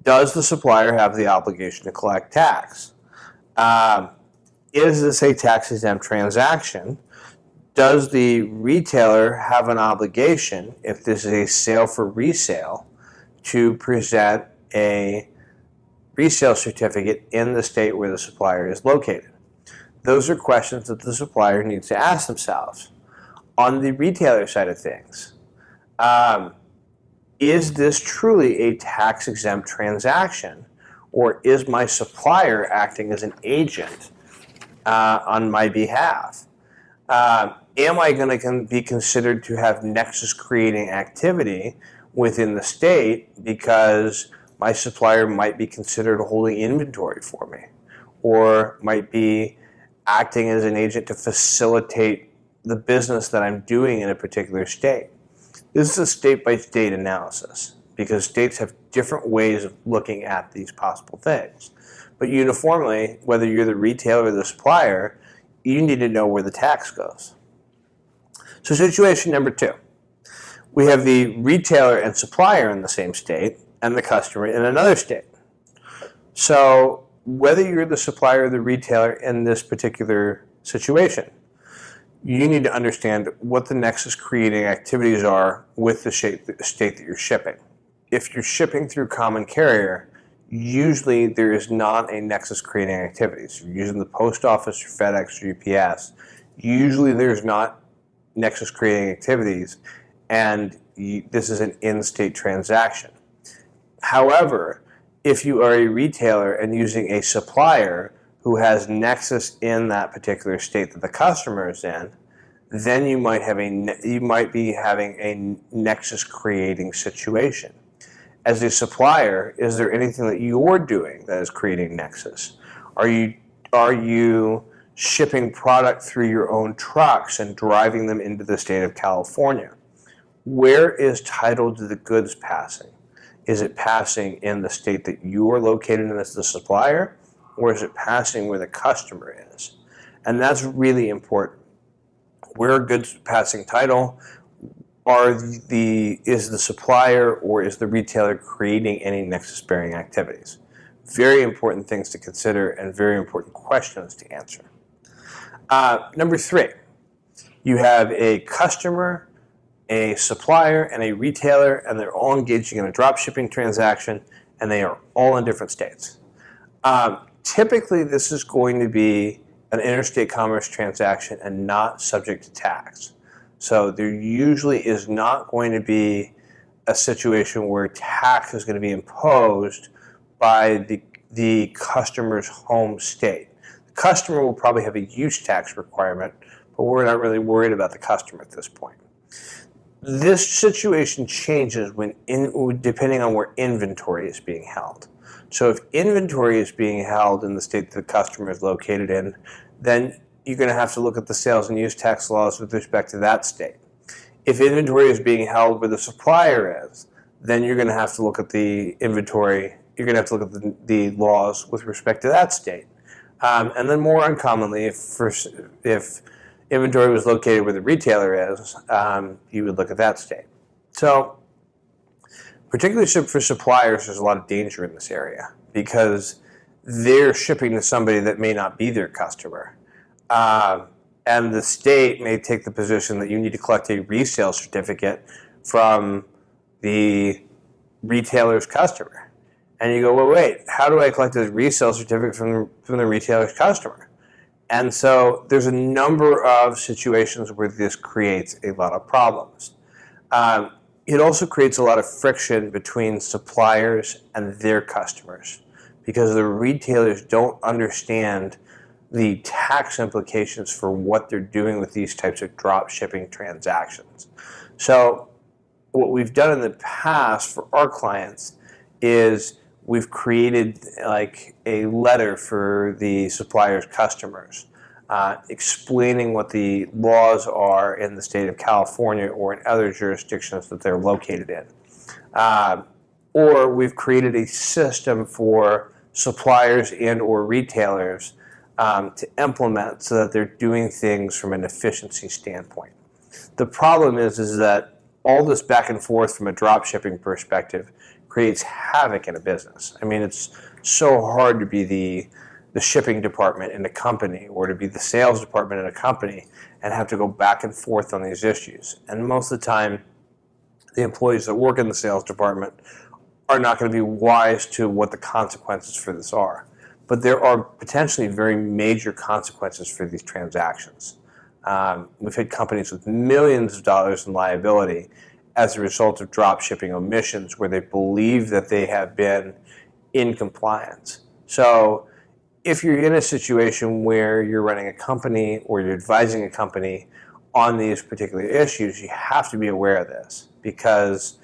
Does the supplier have the obligation to collect tax? Is this a tax-exempt transaction? Does the retailer have an obligation, if this is a sale for resale, to present a resale certificate in the state where the supplier is located? Those are questions that the supplier needs to ask themselves. On the retailer side of things, is this truly a tax-exempt transaction, or is my supplier acting as an agent on my behalf? Am I going to be considered to have nexus creating activity within the state because my supplier might be considered holding inventory for me, or might be acting as an agent to facilitate the business that I'm doing in a particular state? This is a state-by-state analysis because states have different ways of looking at these possible things. But uniformly, whether you're the retailer or the supplier, you need to know where the tax goes. So situation number 2. We have the retailer and supplier in the same state and the customer in another state. So whether you're the supplier or the retailer in this particular situation, you need to understand what the nexus creating activities are with the state that you're shipping. If you're shipping through common carrier, usually there is not a nexus creating activities. If you're using the post office or FedEx or UPS, usually there's not nexus creating activities, and this is an in-state transaction. However, if you are a retailer and using a supplier who has Nexus in that particular state that the customer is in, then you might be having a Nexus creating situation. As a supplier, is there anything that you're doing that is creating Nexus? Are you shipping product through your own trucks and driving them into the state of California? Where is title to the goods passing? Is it passing in the state that you are located in as the supplier, or is it passing where the customer is? And that's really important. Where are goods passing title? Is the supplier or is the retailer creating any nexus-bearing activities? Very important things to consider and very important questions to answer. Number 3, you have a customer, a supplier, and a retailer, and they're all engaging in a drop shipping transaction, and they are all in different states. Typically, this is going to be an interstate commerce transaction and not subject to tax. So there usually is not going to be a situation where tax is going to be imposed by the customer's home state. The customer will probably have a use tax requirement, but we're not really worried about the customer at this point. This situation changes depending on where inventory is being held. So if inventory is being held in the state that the customer is located in, then you're going to have to look at the sales and use tax laws with respect to that state. If inventory is being held where the supplier is, then you're going to have to look at the inventory, you're going to have to look at the laws with respect to that state. And then more uncommonly, if inventory was located where the retailer is, you would look at that state. So particularly for suppliers, there's a lot of danger in this area because they're shipping to somebody that may not be their customer. And the state may take the position that you need to collect a resale certificate from the retailer's customer. And you go, well, wait, how do I collect a resale certificate from the retailer's customer? And so there's a number of situations where this creates a lot of problems. It also creates a lot of friction between suppliers and their customers because the retailers don't understand the tax implications for what they're doing with these types of drop shipping transactions. So what we've done in the past for our clients is we've created like a letter for the supplier's customers explaining what the laws are in the state of California or in other jurisdictions that they're located in. Or we've created a system for suppliers and or retailers to implement so that they're doing things from an efficiency standpoint. The problem is that all this back and forth from a drop shipping perspective creates havoc in a business. I mean, it's so hard to be the shipping department in a company or to be the sales department in a company and have to go back and forth on these issues. And most of the time, the employees that work in the sales department are not going to be wise to what the consequences for this are. But there are potentially very major consequences for these transactions. We've had companies with millions of dollars in liability as a result of drop shipping omissions where they believe that they have been in compliance. So if you're in a situation where you're running a company or you're advising a company on these particular issues, you have to be aware of this because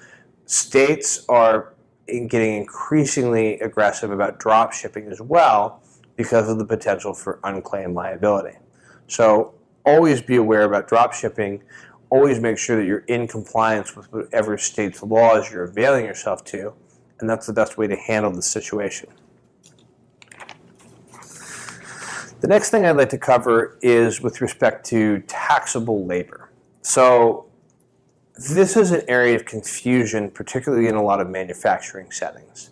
states are getting increasingly aggressive about drop shipping as well because of the potential for unclaimed liability. So always be aware about drop shipping. Always make sure that you're in compliance with whatever state's laws you're availing yourself to, and that's the best way to handle the situation. The next thing I'd like to cover is with respect to taxable labor. So this is an area of confusion, particularly in a lot of manufacturing settings.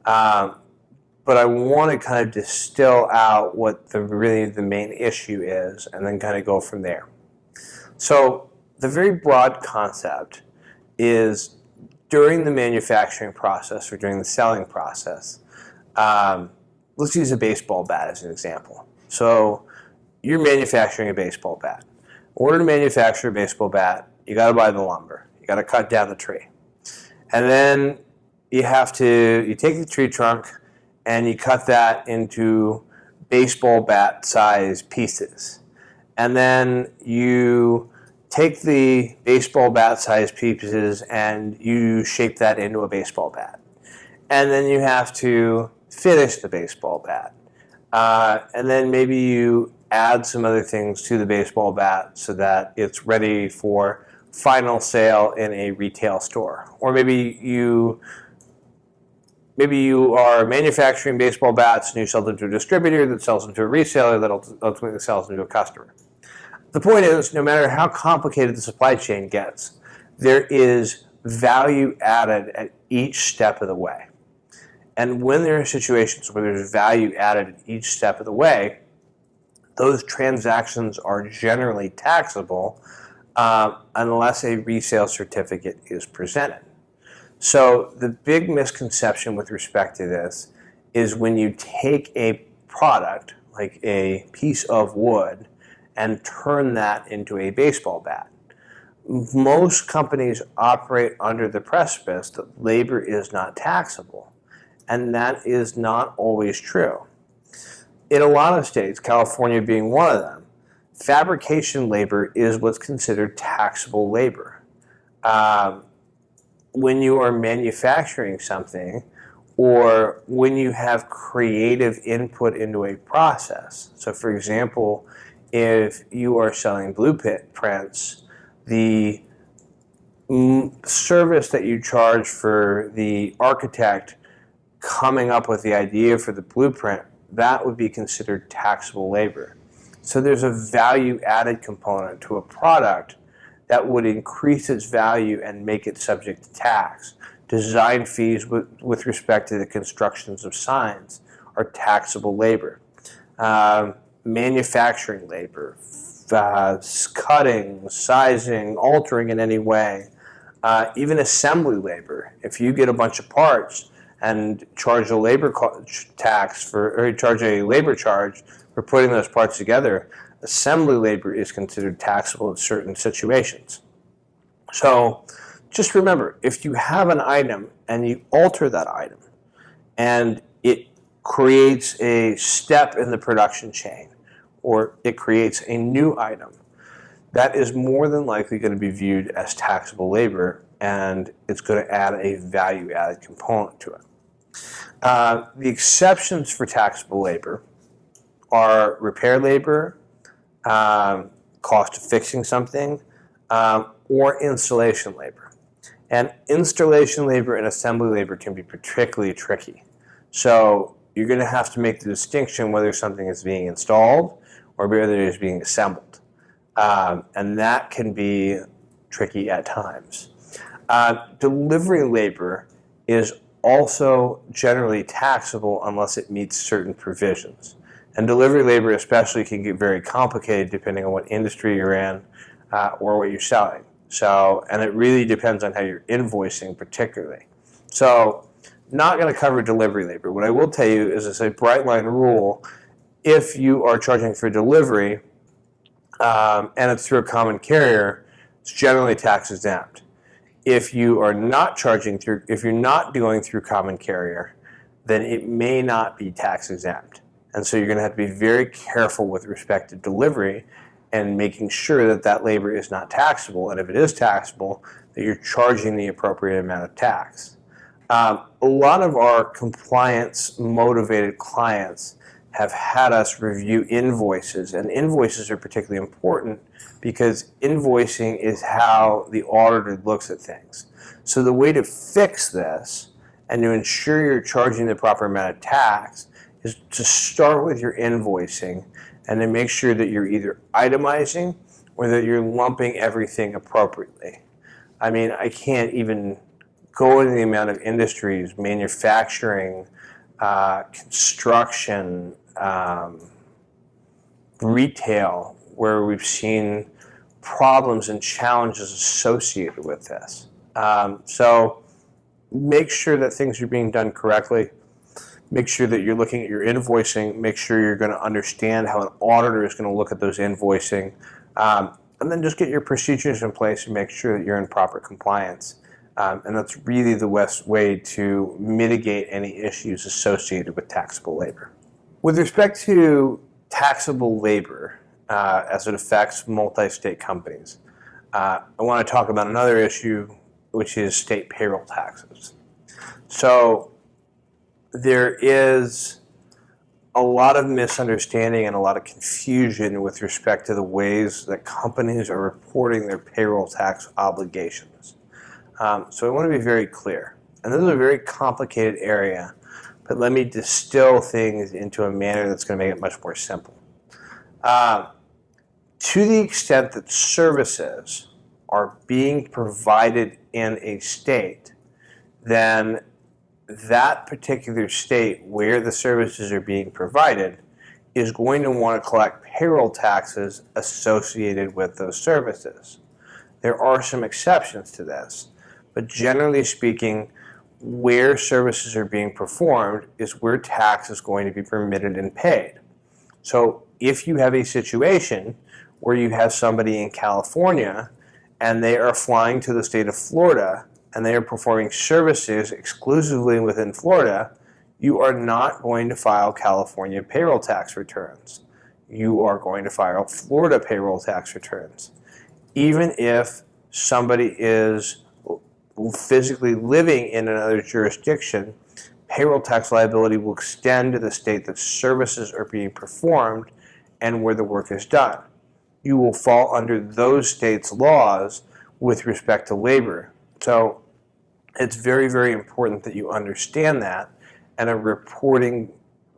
But I want to kind of distill out what really the main issue is and then kind of go from there. So the very broad concept is during the manufacturing process or during the selling process, let's use a baseball bat as an example. So you're manufacturing a baseball bat. In order to manufacture a baseball bat, you got to buy the lumber. You got to cut down the tree. And then you take the tree trunk and you cut that into baseball bat size pieces. And then you take the baseball bat size pieces and you shape that into a baseball bat. And then you have to finish the baseball bat. And then maybe you add some other things to the baseball bat so that it's ready for final sale in a retail store. Or maybe you are manufacturing baseball bats and you sell them to a distributor that sells them to a reseller that ultimately sells them to a customer. The point is, no matter how complicated the supply chain gets, there is value added at each step of the way. And when there are situations where there's value added at each step of the way, those transactions are generally taxable unless a resale certificate is presented. So the big misconception with respect to this is when you take a product, like a piece of wood, and turn that into a baseball bat. Most companies operate under the precipice that labor is not taxable, and that is not always true. In a lot of states, California being one of them, fabrication labor is what's considered taxable labor. When you are manufacturing something, or when you have creative input into a process. So for example, if you are selling blueprints, the service that you charge for the architect coming up with the idea for the blueprint, that would be considered taxable labor. So there's a value added component to a product that would increase its value and make it subject to tax. Design fees with respect to the constructions of signs are taxable labor. Manufacturing labor, cutting, sizing, altering in any way, even assembly labor. If you get a bunch of parts and charge a labor charge a labor charge for putting those parts together, assembly labor is considered taxable in certain situations. So just remember, if you have an item and you alter that item and it creates a step in the production chain or it creates a new item, that is more than likely going to be viewed as taxable labor, and it's going to add a value-added component to it. The exceptions for taxable labor are repair labor, cost of fixing something, or installation labor. And installation labor and assembly labor can be particularly tricky. So you're going to have to make the distinction whether something is being installed or whether it is being assembled. And that can be tricky at times. Delivery labor is also generally taxable unless it meets certain provisions. And delivery labor especially can get very complicated depending on what industry you're in or what you're selling. So, and it really depends on how you're invoicing particularly. So, not going to cover delivery labor. What I will tell you is it's a bright line rule. If you are charging for delivery and it's through a common carrier, it's generally tax exempt. If you are not if you're not going through common carrier, then it may not be tax exempt. And so you're going to have to be very careful with respect to delivery and making sure that that labor is not taxable. And if it is taxable, that you're charging the appropriate amount of tax. A lot of our compliance-motivated clients have had us review invoices, and invoices are particularly important because invoicing is how the auditor looks at things. So the way to fix this and to ensure you're charging the proper amount of tax is to start with your invoicing and to make sure that you're either itemizing or that you're lumping everything appropriately. I mean, I can't even go into the amount of industries, manufacturing, construction, retail, where we've seen problems and challenges associated with this. So make sure that things are being done correctly. Make sure that you're looking at your invoicing. Make sure you're going to understand how an auditor is going to look at those invoicing. And then just get your procedures in place and make sure that you're in proper compliance. And that's really the best way to mitigate any issues associated with taxable labor. With respect to taxable labor as it affects multi-state companies, I want to talk about another issue, which is state payroll taxes. So there is a lot of misunderstanding and a lot of confusion with respect to the ways that companies are reporting their payroll tax obligations. So I want to be very clear. And this is a very complicated area, but let me distill things into a manner that's going to make it much more simple. To the extent that services are being provided in a state, then that particular state where the services are being provided is going to want to collect payroll taxes associated with those services. There are some exceptions to this, but generally speaking, where services are being performed is where tax is going to be permitted and paid. So if you have a situation where you have somebody in California and they are flying to the state of Florida and they are performing services exclusively within Florida, you are not going to file California payroll tax returns. You are going to file Florida payroll tax returns. Even if somebody is physically living in another jurisdiction, payroll tax liability will extend to the state that services are being performed and where the work is done. You will fall under those states' laws with respect to labor. So it's very, very important that you understand that and are reporting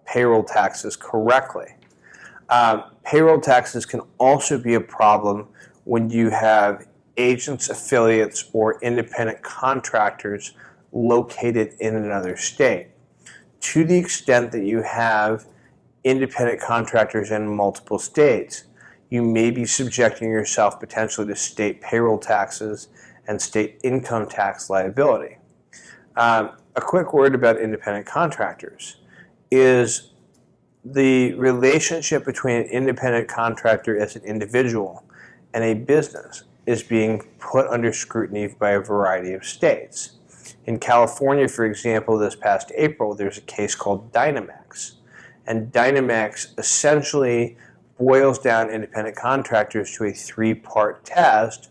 payroll taxes correctly. Payroll taxes can also be a problem when you have agents, affiliates, or independent contractors located in another state. To the extent that you have independent contractors in multiple states, you may be subjecting yourself potentially to state payroll taxes and state income tax liability. A quick word about independent contractors is the relationship between an independent contractor as an individual and a business is being put under scrutiny by a variety of states. In California, for example, this past April, there's a case called Dynamex. And Dynamex essentially boils down independent contractors to a three-part test,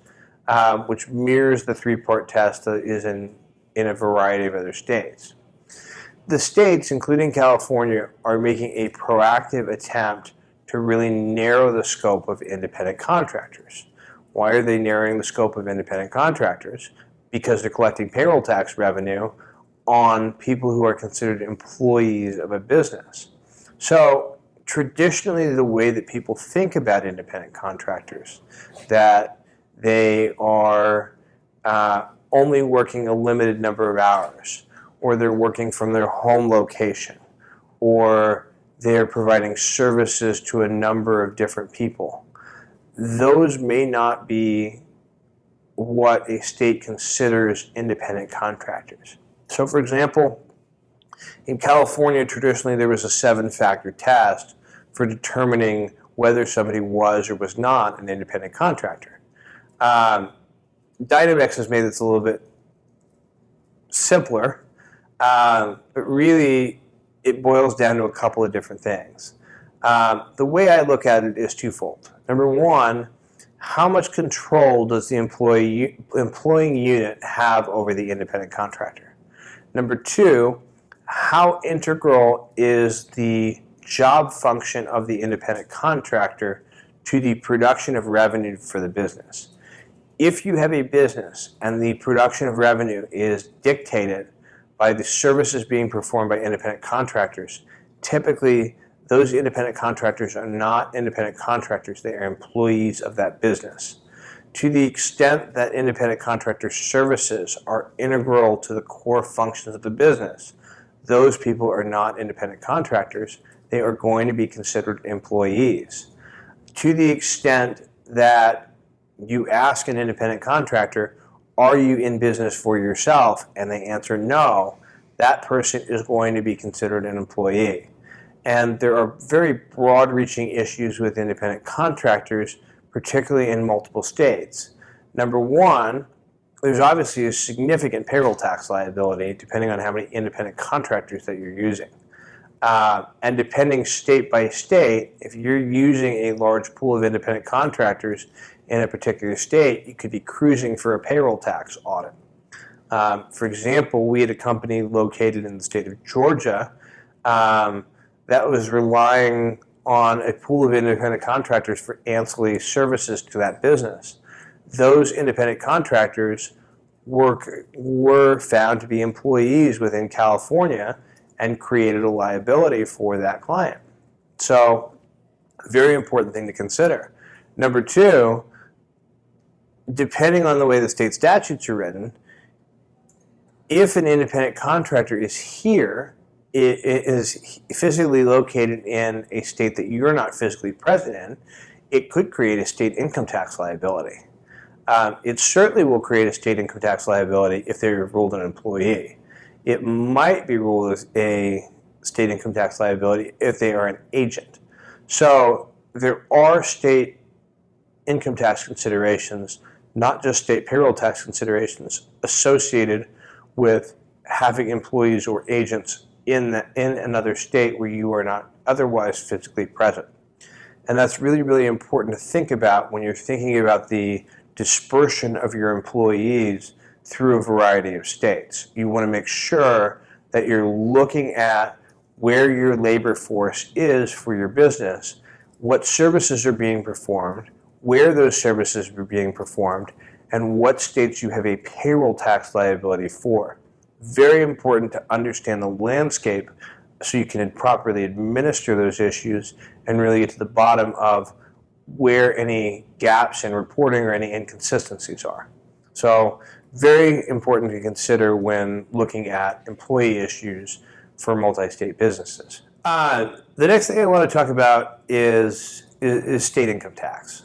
which mirrors the three-part test that is in a variety of other states. The states, including California, are making a proactive attempt to really narrow the scope of independent contractors. Why are they narrowing the scope of independent contractors? Because they're collecting payroll tax revenue on people who are considered employees of a business. So traditionally, the way that people think about independent contractors, that they are only working a limited number of hours, or they're working from their home location, or they're providing services to a number of different people. Those may not be what a state considers independent contractors. So, for example, in California, traditionally there was a 7-factor test for determining whether somebody was or was not an independent contractor. Dynamex has made this a little bit simpler, but really it boils down to a couple of different things. The way I look at it is twofold. Number one, how much control does the employing unit have over the independent contractor? Number two, how integral is the job function of the independent contractor to the production of revenue for the business? If you have a business and the production of revenue is dictated by the services being performed by independent contractors, typically those independent contractors are not independent contractors, they are employees of that business. To the extent that independent contractor services are integral to the core functions of the business, those people are not independent contractors, they are going to be considered employees. To the extent that you ask an independent contractor, are you in business for yourself? And they answer no, that person is going to be considered an employee. And there are very broad-reaching issues with independent contractors, particularly in multiple states. Number one, there's obviously a significant payroll tax liability depending on how many independent contractors that you're using. And depending state by state, if you're using a large pool of independent contractors in a particular state, you could be cruising for a payroll tax audit. For example, we had a company located in the state of Georgia that was relying on a pool of independent contractors for ancillary services to that business. Those independent contractors were found to be employees within California and created a liability for that client. So, very important thing to consider. Number two, depending on the way the state statutes are written, if an independent contractor is here, it is physically located in a state that you're not physically present in, it could create a state income tax liability. It certainly will create a state income tax liability if they're ruled an employee. It might be ruled as a state income tax liability if they are an agent. So there are state income tax considerations, not just state payroll tax considerations, associated with having employees or agents in another state where you are not otherwise physically present. And that's really, really important to think about when you're thinking about the dispersion of your employees through a variety of states. You want to make sure that you're looking at where your labor force is for your business, what services are being performed, where those services are being performed, and what states you have a payroll tax liability for. Very important to understand the landscape so you can properly administer those issues and really get to the bottom of where any gaps in reporting or any inconsistencies are. So very important to consider when looking at employee issues for multi-state businesses. The next thing I want to talk about is state income tax.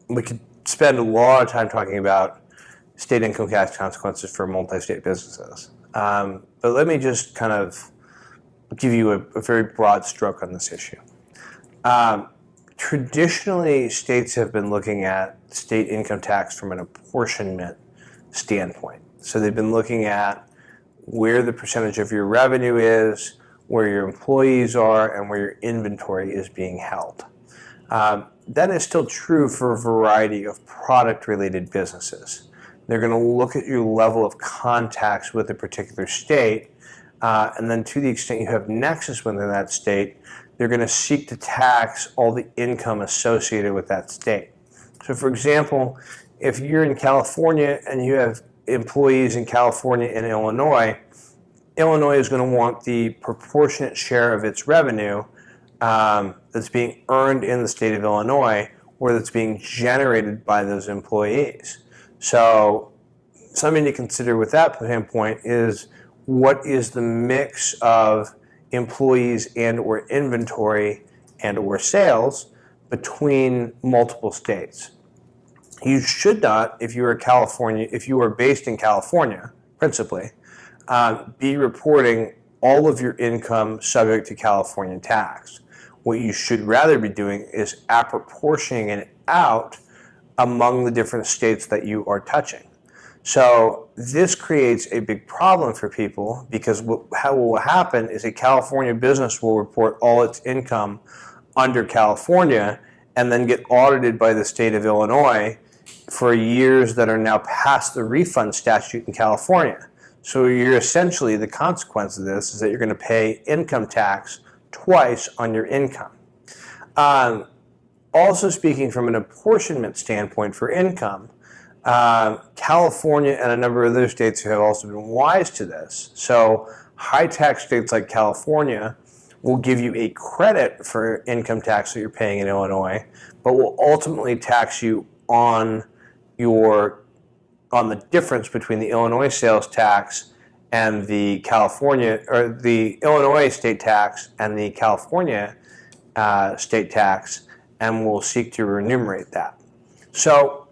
We could spend a lot of time talking about state income tax consequences for multi-state businesses. But let me just kind of give you a very broad stroke on this issue. Traditionally, states have been looking at state income tax from an apportionment standpoint. So they've been looking at where the percentage of your revenue is, where your employees are, and where your inventory is being held. That is still true for a variety of product-related businesses. They're going to look at your level of contacts with a particular state, and then to the extent you have nexus within that state, they're going to seek to tax all the income associated with that state. So for example, if you're in California and you have employees in California and Illinois, Illinois is going to want the proportionate share of its revenue that's being earned in the state of Illinois or that's being generated by those employees. So something to consider with that standpoint is what is the mix of employees and or inventory and or sales between multiple states. You should not, if you are based in California, principally, be reporting all of your income subject to California tax. What you should rather be doing is apportioning it out among the different states that you are touching. So this creates a big problem for people because what will happen is a California business will report all its income under California and then get audited by the state of Illinois for years that are now past the refund statute in California. So you're essentially, the consequence of this is that you're going to pay income tax twice on your income. Also speaking from an apportionment standpoint for income, California and a number of other states have also been wise to this. So high tax states like California will give you a credit for income tax that you're paying in Illinois, but will ultimately tax you on the difference between the Illinois sales tax and the California, or the Illinois state tax and the California state tax, and will seek to remunerate that. So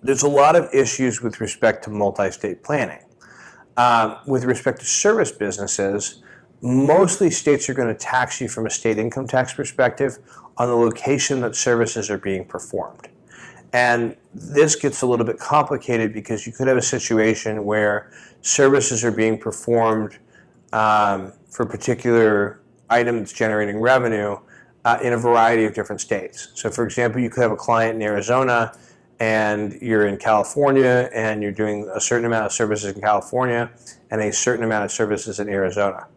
there's a lot of issues with respect to multi-state planning. With respect to service businesses, mostly states are going to tax you from a state income tax perspective on the location that services are being performed. And this gets a little bit complicated because you could have a situation where services are being performed for particular items generating revenue in a variety of different states. So for example, you could have a client in Arizona and you're in California and you're doing a certain amount of services in California and a certain amount of services in Arizona.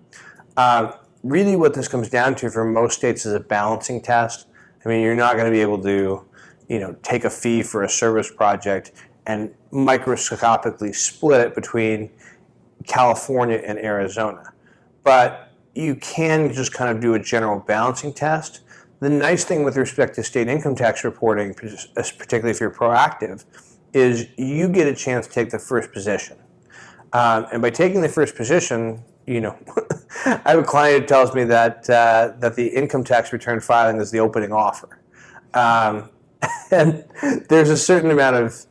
Really what this comes down to for most states is a balancing test. I mean, you're not going to be able to, take a fee for a service project and microscopically split it between California and Arizona. But you can just kind of do a general balancing test. The nice thing with respect to state income tax reporting, particularly if you're proactive, is you get a chance to take the first position. And by taking the first position, I have a client who tells me that the income tax return filing is the opening offer. And there's a certain amount of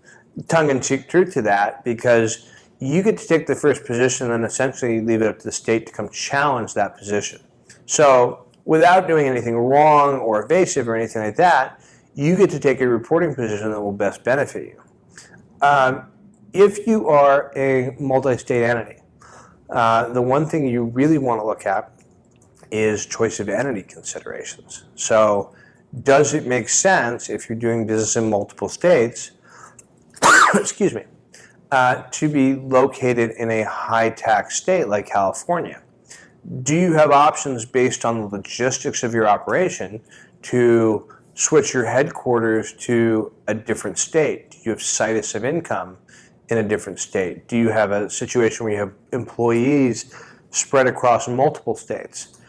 tongue-in-cheek truth to that because you get to take the first position and essentially leave it up to the state to come challenge that position. So without doing anything wrong or evasive or anything like that, you get to take a reporting position that will best benefit you. If you are a multi-state entity, the one thing you really want to look at is choice of entity considerations. So does it make sense if you're doing business in multiple states, excuse me, to be located in a high tax state like California? Do you have options based on the logistics of your operation to switch your headquarters to a different state? Do you have situs of income in a different state? Do you have a situation where you have employees spread across multiple states?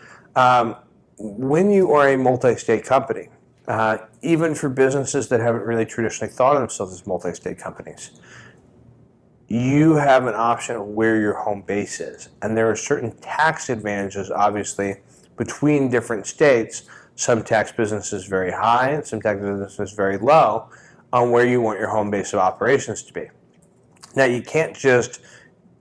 When you are a multi-state company, even for businesses that haven't really traditionally thought of themselves as multi-state companies, you have an option of where your home base is. And there are certain tax advantages, obviously, between different states. Some tax businesses very high and some tax businesses very low on where you want your home base of operations to be. Now, you can't just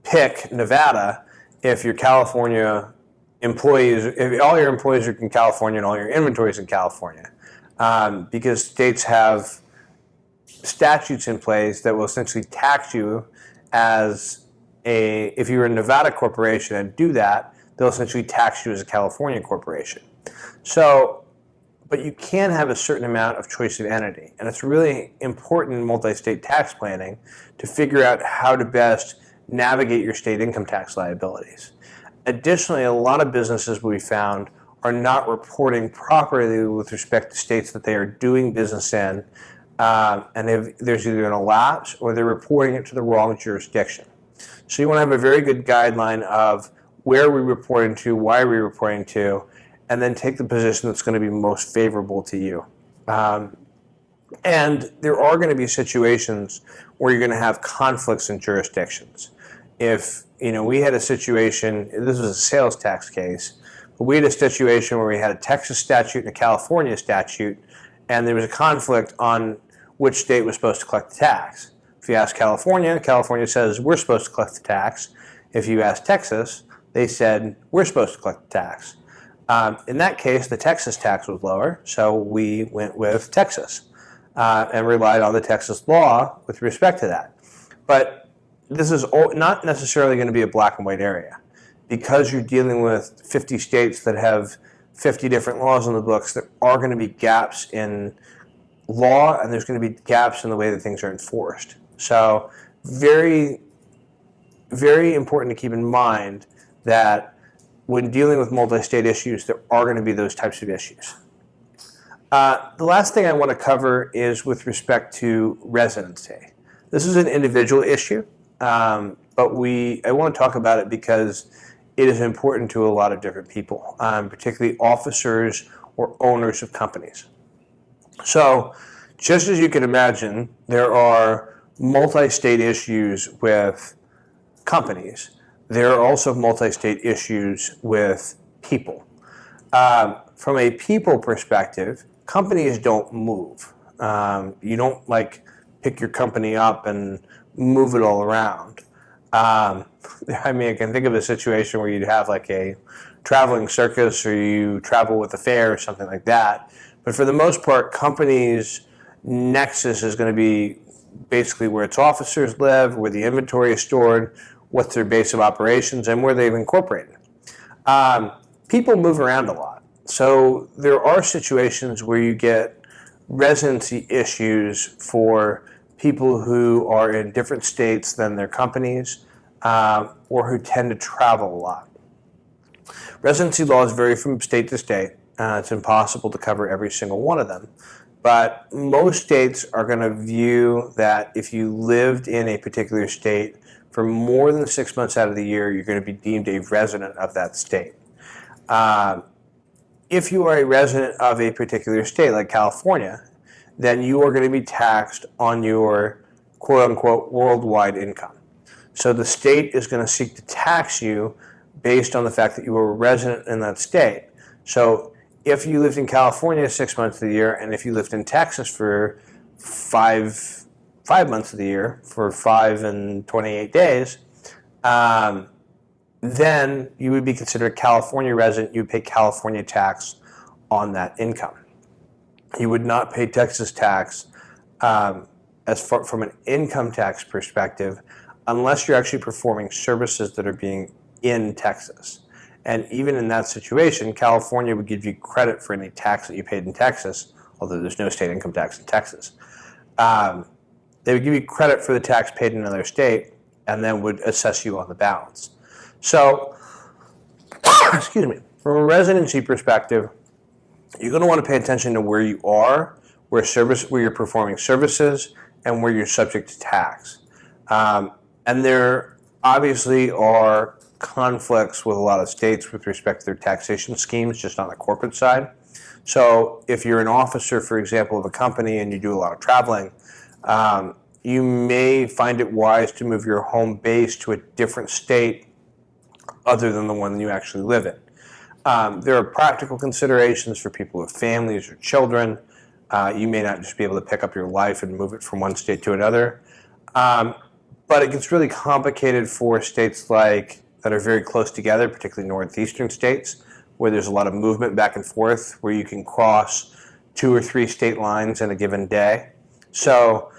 pick Nevada if your California employees, if all your employees are in California and all your inventory is in California, because states have statutes in place that will essentially tax you as if you're a Nevada corporation and do that, they'll essentially tax you as a California corporation. So, but you can have a certain amount of choice of entity, and it's really important in multi-state tax planning to figure out how to best navigate your state income tax liabilities. Additionally, a lot of businesses we found are not reporting properly with respect to states that they are doing business in, and there's either an elapse or they're reporting it to the wrong jurisdiction. So you want to have a very good guideline of where we're reporting to, why we're reporting to, and then take the position that's going to be most favorable to you. And there are going to be situations where you're going to have conflicts in jurisdictions. If we had a situation, this was a sales tax case, but we had a situation where we had a Texas statute and a California statute, and there was a conflict on which state was supposed to collect the tax. If you ask California, California says we're supposed to collect the tax. If you ask Texas, they said we're supposed to collect the tax. In that case, the Texas tax was lower, so we went with Texas and relied on the Texas law with respect to that. But this is not necessarily going to be a black and white area. Because you're dealing with 50 states that have 50 different laws on the books, there are going to be gaps in law and there's going to be gaps in the way that things are enforced. So very, very important to keep in mind that when dealing with multi-state issues, there are going to be those types of issues. The last thing I want to cover is with respect to residency. This is an individual issue, but I want to talk about it because it is important to a lot of different people, particularly officers or owners of companies. So just as you can imagine, there are multi-state issues with companies. There are also multi-state issues with people. From a people perspective, companies don't move. You don't pick your company up and move it all around. I can think of a situation where you'd have a traveling circus or you travel with a fair or something like that. But for the most part, companies Nexus is going to be basically where its officers live, where the inventory is stored, what's their base of operations, and where they've incorporated. People move around a lot. So there are situations where you get residency issues for people who are in different states than their companies, or who tend to travel a lot. Residency laws vary from state to state. It's impossible to cover every single one of them. But most states are going to view that if you lived in a particular state for more than 6 months out of the year, you're going to be deemed a resident of that state. If you are a resident of a particular state, like California, then you are going to be taxed on your quote-unquote worldwide income. So the state is going to seek to tax you based on the fact that you were a resident in that state. So if you lived in California 6 months of the year, and if you lived in Texas for five months of the year, for 5 and 28 days, then you would be considered a California resident. You would pay California tax on that income. You would not pay Texas tax from an income tax perspective unless you're actually performing services that are being in Texas. And even in that situation, California would give you credit for any tax that you paid in Texas, although there's no state income tax in Texas. They would give you credit for the tax paid in another state and then would assess you on the balance. So, excuse me, from a residency perspective, you're going to want to pay attention to where you are, where you're performing services, and where you're subject to tax. And there obviously are conflicts with a lot of states with respect to their taxation schemes, just on the corporate side. So if you're an officer, for example, of a company and you do a lot of traveling, you may find it wise to move your home base to a different state other than the one you actually live in. There are practical considerations for people with families or children. You may not just be able to pick up your life and move it from one state to another. But it gets really complicated for states that are very close together, particularly northeastern states, where there's a lot of movement back and forth, where you can cross 2 or 3 state lines in a given day. So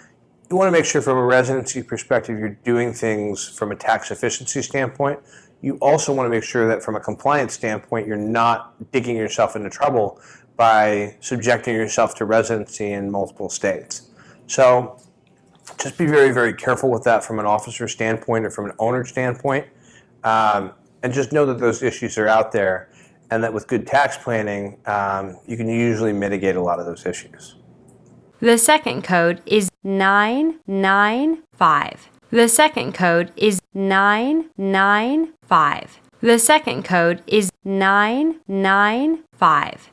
you want to make sure from a residency perspective you're doing things from a tax efficiency standpoint. You also want to make sure that from a compliance standpoint you're not digging yourself into trouble by subjecting yourself to residency in multiple states. So just be very, very careful with that from an officer standpoint or from an owner standpoint. And just know that those issues are out there and that with good tax planning, you can usually mitigate a lot of those issues. The second code is 995. The second code is 995. The second code is 995.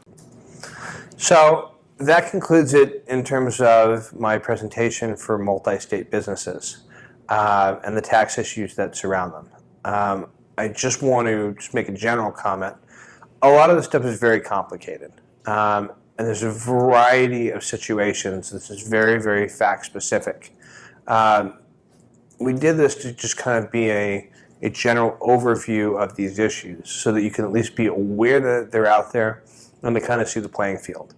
So that concludes it in terms of my presentation for multi-state businesses and the tax issues that surround them. I just want to make a general comment. A lot of this stuff is very complicated. And there's a variety of situations. This is very, very fact-specific. We did this to just kind of be a general overview of these issues so that you can at least be aware that they're out there and to kind of see the playing field.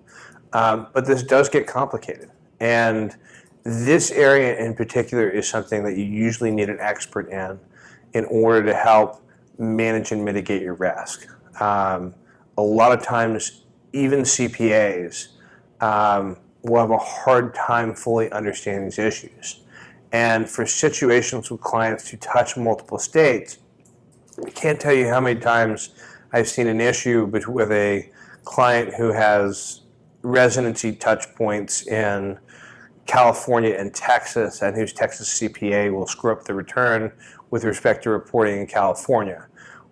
But this does get complicated. And this area in particular is something that you usually need an expert in order to help manage and mitigate your risk. A lot of times, even CPAs will have a hard time fully understanding these issues. And for situations with clients who touch multiple states, I can't tell you how many times I've seen an issue with a client who has residency touch points in California and Texas, and whose Texas CPA will screw up the return with respect to reporting in California,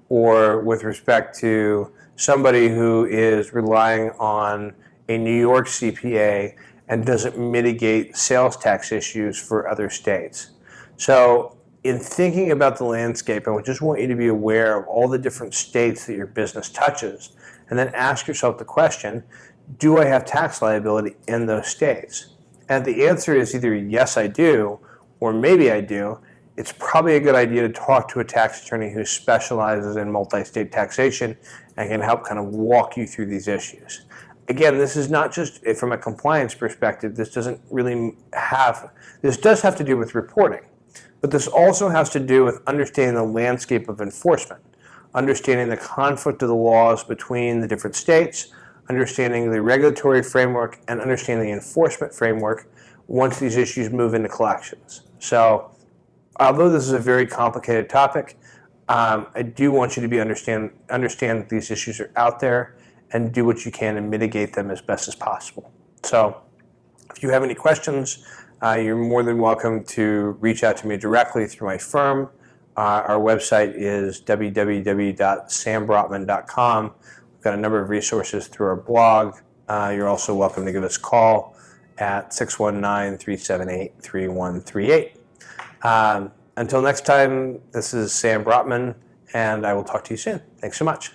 or with respect to somebody who is relying on a New York CPA and doesn't mitigate sales tax issues for other states. So in thinking about the landscape, I just want you to be aware of all the different states that your business touches, and then ask yourself the question, do I have tax liability in those states? And the answer is either yes, I do, or maybe I do. It's probably a good idea to talk to a tax attorney who specializes in multi-state taxation and can help kind of walk you through these issues. again, this is not just from a compliance perspective. This does have to do with reporting, but this also has to do with understanding the landscape of enforcement, understanding the conflict of the laws between the different states, understanding the regulatory framework, and understanding the enforcement framework once these issues move into collections. So, although this is a very complicated topic, I do want you to understand that these issues are out there and do what you can to mitigate them as best as possible. So, if you have any questions, you're more than welcome to reach out to me directly through my firm. Our website is www.sambrotman.com. We've got a number of resources through our blog. You're also welcome to give us a call at 619-378-3138. Until next time, this is Sam Brotman, and I will talk to you soon. Thanks so much.